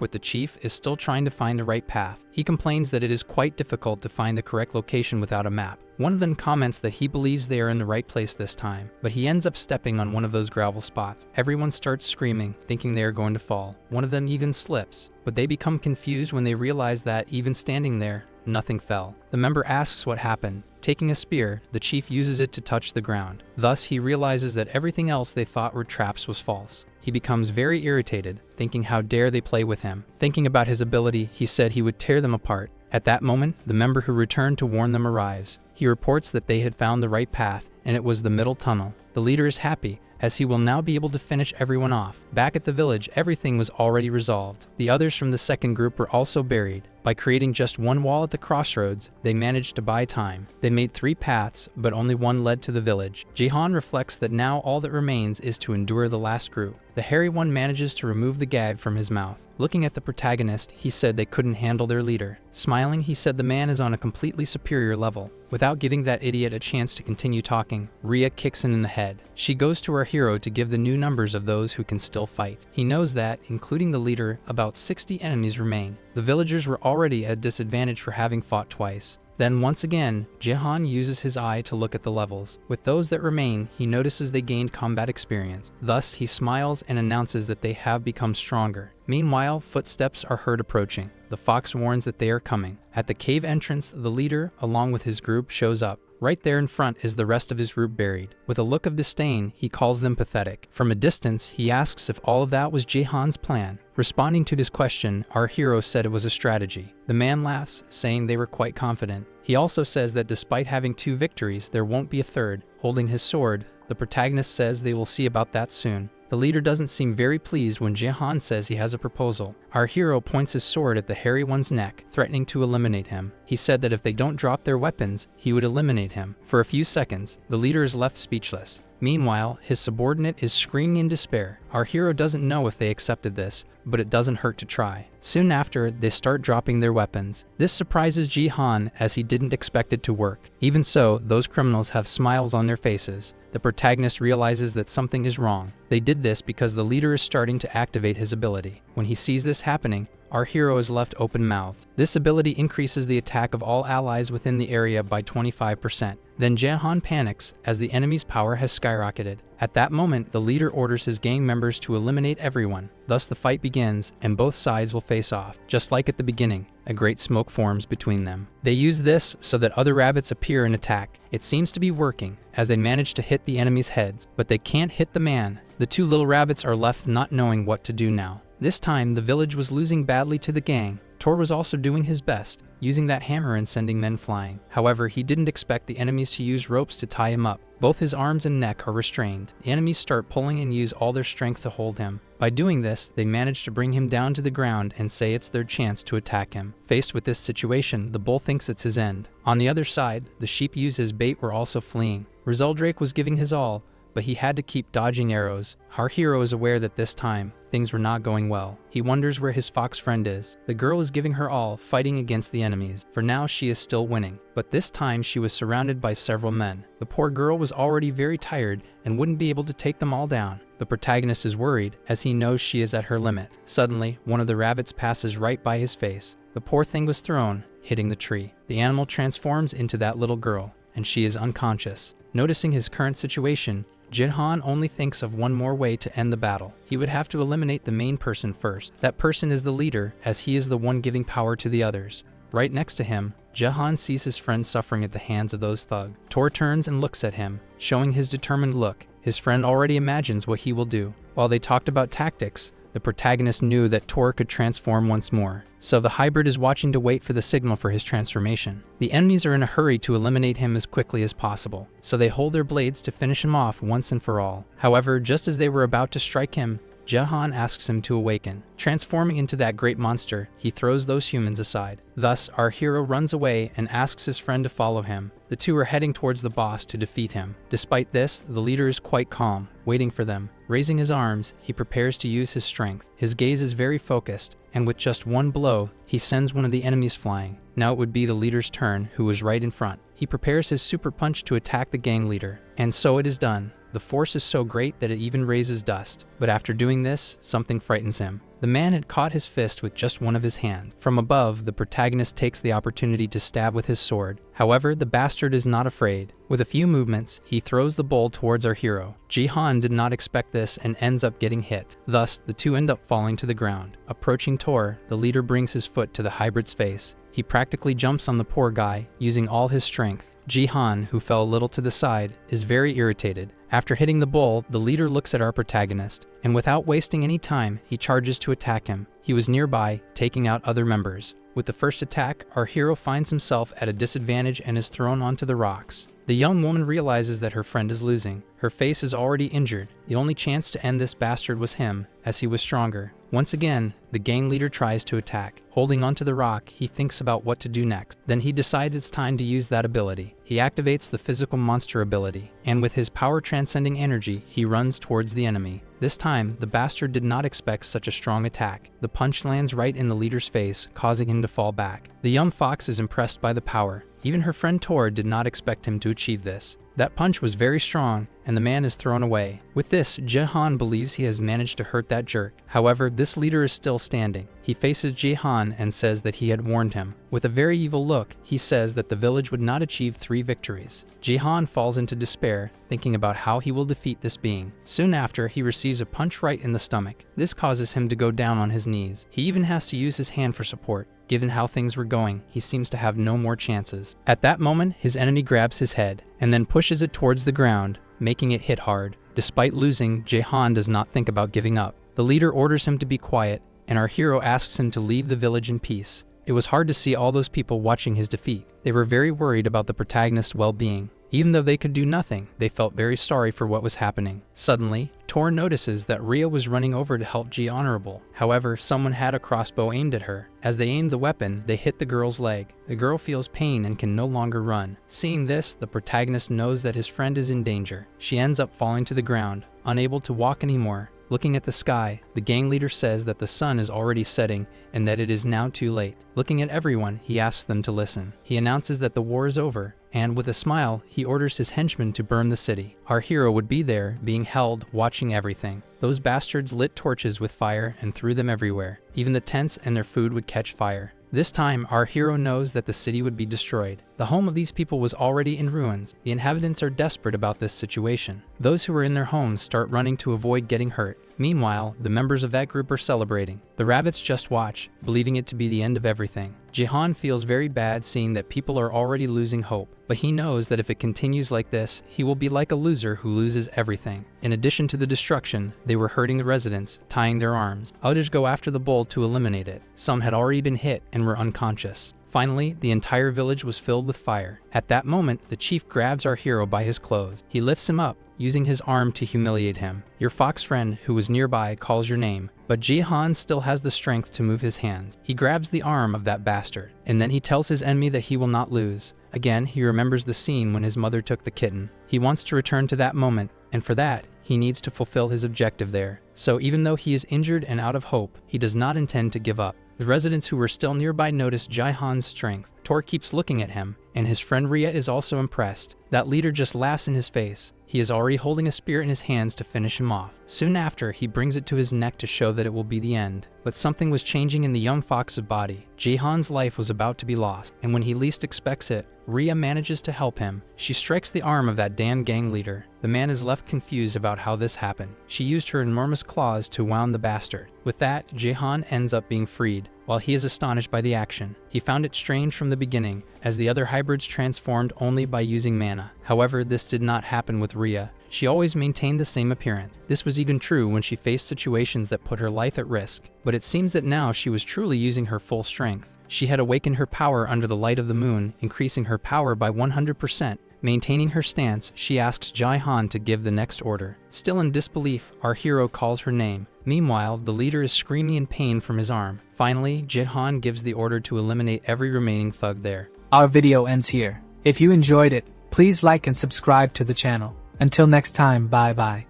with the chief, is still trying to find the right path. He complains that it is quite difficult to find the correct location without a map. One of them comments that he believes they are in the right place this time, but he ends up stepping on one of those gravel spots. Everyone starts screaming, thinking they are going to fall. One of them even slips, but they become confused when they realize that, even standing there, nothing fell. The member asks what happened. Taking a spear, the chief uses it to touch the ground. Thus, he realizes that everything else they thought were traps was false. He becomes very irritated, thinking how dare they play with him. Thinking about his ability, he said he would tear them apart. At that moment, the member who returned to warn them arrives. He reports that they had found the right path, and it was the middle tunnel. The leader is happy, as he will now be able to finish everyone off. Back at the village, everything was already resolved. The others from the second group were also buried. By creating just one wall at the crossroads, they managed to buy time. They made 3 paths, but only one led to the village. Jihan reflects that now all that remains is to endure the last group. The hairy one manages to remove the gag from his mouth. Looking at the protagonist, he said they couldn't handle their leader. Smiling, he said the man is on a completely superior level. Without giving that idiot a chance to continue talking, Rhea kicks him in the head. She goes to our hero to give the new numbers of those who can still fight. He knows that, including the leader, about 60 enemies remain. The villagers were already at a disadvantage for having fought twice. Then once again, Jihan uses his eye to look at the levels. With those that remain, he notices they gained combat experience. Thus, he smiles and announces that they have become stronger. Meanwhile, footsteps are heard approaching. The fox warns that they are coming. At the cave entrance, the leader, along with his group, shows up. Right there in front is the rest of his group buried. With a look of disdain, he calls them pathetic. From a distance, he asks if all of that was Jihan's plan. Responding to his question, our hero said it was a strategy. The man laughs, saying they were quite confident. He also says that despite having 2 victories, there won't be a third. Holding his sword, the protagonist says they will see about that soon. The leader doesn't seem very pleased when Jihan says he has a proposal. Our hero points his sword at the hairy one's neck, threatening to eliminate him. He said that if they don't drop their weapons, he would eliminate him. For a few seconds, the leader is left speechless. Meanwhile, his subordinate is screaming in despair. Our hero doesn't know if they accepted this, but it doesn't hurt to try. Soon after, they start dropping their weapons. This surprises Jihan, as he didn't expect it to work. Even so, those criminals have smiles on their faces. The protagonist realizes that something is wrong. They did this because the leader is starting to activate his ability. When he sees this happening, our hero is left open-mouthed. This ability increases the attack of all allies within the area by 25%. Then Jihan panics, as the enemy's power has skyrocketed. At that moment, the leader orders his gang members to eliminate everyone. Thus the fight begins, and both sides will face off. Just like at the beginning, a great smoke forms between them. They use this so that other rabbits appear and attack. It seems to be working, as they manage to hit the enemy's heads, but they can't hit the man. The 2 little rabbits are left not knowing what to do now. This time, the village was losing badly to the gang. Tor was also doing his best, using that hammer and sending men flying. However, he didn't expect the enemies to use ropes to tie him up. Both his arms and neck are restrained. The enemies start pulling and use all their strength to hold him. By doing this, they manage to bring him down to the ground and say it's their chance to attack him. Faced with this situation, the bull thinks it's his end. On the other side, the sheep used as bait were also fleeing. Rizaldrake was giving his all, but he had to keep dodging arrows. Our hero is aware that this time, things were not going well. He wonders where his fox friend is. The girl is giving her all, fighting against the enemies. For now, she is still winning. But this time, she was surrounded by several men. The poor girl was already very tired and wouldn't be able to take them all down. The protagonist is worried, as he knows she is at her limit. Suddenly, one of the rabbits passes right by his face. The poor thing was thrown, hitting the tree. The animal transforms into that little girl, and she is unconscious. Noticing his current situation, Jihan only thinks of one more way to end the battle. He would have to eliminate the main person first. That person is the leader, as he is the one giving power to the others. Right next to him, Jihan sees his friend suffering at the hands of those thugs. Tor turns and looks at him, showing his determined look. His friend already imagines what he will do. While they talked about tactics, the protagonist knew that Tor could transform once more, so the hybrid is watching to wait for the signal for his transformation. The enemies are in a hurry to eliminate him as quickly as possible, so they hold their blades to finish him off once and for all. However, just as they were about to strike him, Jihan asks him to awaken. Transforming into that great monster, he throws those humans aside. Thus, our hero runs away and asks his friend to follow him. The two are heading towards the boss to defeat him. Despite this, the leader is quite calm, waiting for them. Raising his arms, he prepares to use his strength. His gaze is very focused, and with just one blow, he sends one of the enemies flying. Now it would be the leader's turn, who was right in front. He prepares his super punch to attack the gang leader, and so it is done. The force is so great that it even raises dust. But after doing this, something frightens him. The man had caught his fist with just one of his hands. From above, the protagonist takes the opportunity to stab with his sword. However, the bastard is not afraid. With a few movements, he throws the bowl towards our hero. Jihan did not expect this and ends up getting hit. Thus, the two end up falling to the ground. Approaching Tor, the leader brings his foot to the hybrid's face. He practically jumps on the poor guy, using all his strength. Jihan, who fell a little to the side, is very irritated. After hitting the bull, the leader looks at our protagonist, and without wasting any time, he charges to attack him. He was nearby, taking out other members. With the first attack, our hero finds himself at a disadvantage and is thrown onto the rocks. The young woman realizes that her friend is losing. Her face is already injured. The only chance to end this bastard was him, as he was stronger. Once again, the gang leader tries to attack. Holding onto the rock, he thinks about what to do next. Then he decides it's time to use that ability. He activates the physical monster ability, and with his power transcending energy, he runs towards the enemy. This time, the bastard did not expect such a strong attack. The punch lands right in the leader's face, causing him to fall back. The young fox is impressed by the power. Even her friend Tor did not expect him to achieve this. That punch was very strong, and the man is thrown away. With this, Jihan believes he has managed to hurt that jerk. However, this leader is still standing. He faces Jihan and says that he had warned him. With a very evil look, he says that the village would not achieve 3 victories. Jihan falls into despair, thinking about how he will defeat this being. Soon after, he receives a punch right in the stomach. This causes him to go down on his knees. He even has to use his hand for support. Given how things were going, he seems to have no more chances. At that moment, his enemy grabs his head, and then pushes it towards the ground, making it hit hard. Despite losing, Jihan does not think about giving up. The leader orders him to be quiet, and our hero asks him to leave the village in peace. It was hard to see all those people watching his defeat. They were very worried about the protagonist's well-being. Even though they could do nothing, they felt very sorry for what was happening. Suddenly, Tor notices that Rhea was running over to help G Honorable. However, someone had a crossbow aimed at her. As they aimed the weapon, they hit the girl's leg. The girl feels pain and can no longer run. Seeing this, the protagonist knows that his friend is in danger. She ends up falling to the ground, unable to walk anymore. Looking at the sky, the gang leader says that the sun is already setting and that it is now too late. Looking at everyone, he asks them to listen. He announces that the war is over, and with a smile, he orders his henchmen to burn the city. Our hero would be there, being held, watching everything. Those bastards lit torches with fire and threw them everywhere. Even the tents and their food would catch fire. This time, our hero knows that the city would be destroyed. The home of these people was already in ruins. The inhabitants are desperate about this situation. Those who are in their homes start running to avoid getting hurt. Meanwhile, the members of that group are celebrating. The rabbits just watch, believing it to be the end of everything. Jihan feels very bad seeing that people are already losing hope, but he knows that if it continues like this, he will be like a loser who loses everything. In addition to the destruction, they were hurting the residents, tying their arms. Others go after the bull to eliminate it. Some had already been hit and were unconscious. Finally, the entire village was filled with fire. At that moment, the chief grabs our hero by his clothes. He lifts him up, using his arm to humiliate him. Your fox friend, who was nearby, calls your name, but Jihan still has the strength to move his hands. He grabs the arm of that bastard, and then he tells his enemy that he will not lose. Again, he remembers the scene when his mother took the kitten. He wants to return to that moment, and for that, he needs to fulfill his objective there. So even though he is injured and out of hope, he does not intend to give up. The residents who were still nearby notice Jae-han's strength. Tor keeps looking at him, and his friend Rhea is also impressed. That leader just laughs in his face. He is already holding a spear in his hands to finish him off. Soon after, he brings it to his neck to show that it will be the end. But something was changing in the young fox's body. Jae-han's life was about to be lost, and when he least expects it, Rhea manages to help him. She strikes the arm of that damn gang leader. The man is left confused about how this happened. She used her enormous claws to wound the bastard. With that, Jae-han ends up being freed. While he is astonished by the action, he found it strange from the beginning, as the other hybrids transformed only by using mana. However, this did not happen with Rhea. She always maintained the same appearance. This was even true when she faced situations that put her life at risk, but it seems that now she was truly using her full strength. She had awakened her power under the light of the moon, increasing her power by 100%. Maintaining her stance, she asks Jae-han to give the next order. Still in disbelief, our hero calls her name. Meanwhile, the leader is screaming in pain from his arm. Finally, Jae-han gives the order to eliminate every remaining thug there. Our video ends here. If you enjoyed it, please like and subscribe to the channel. Until next time, bye bye.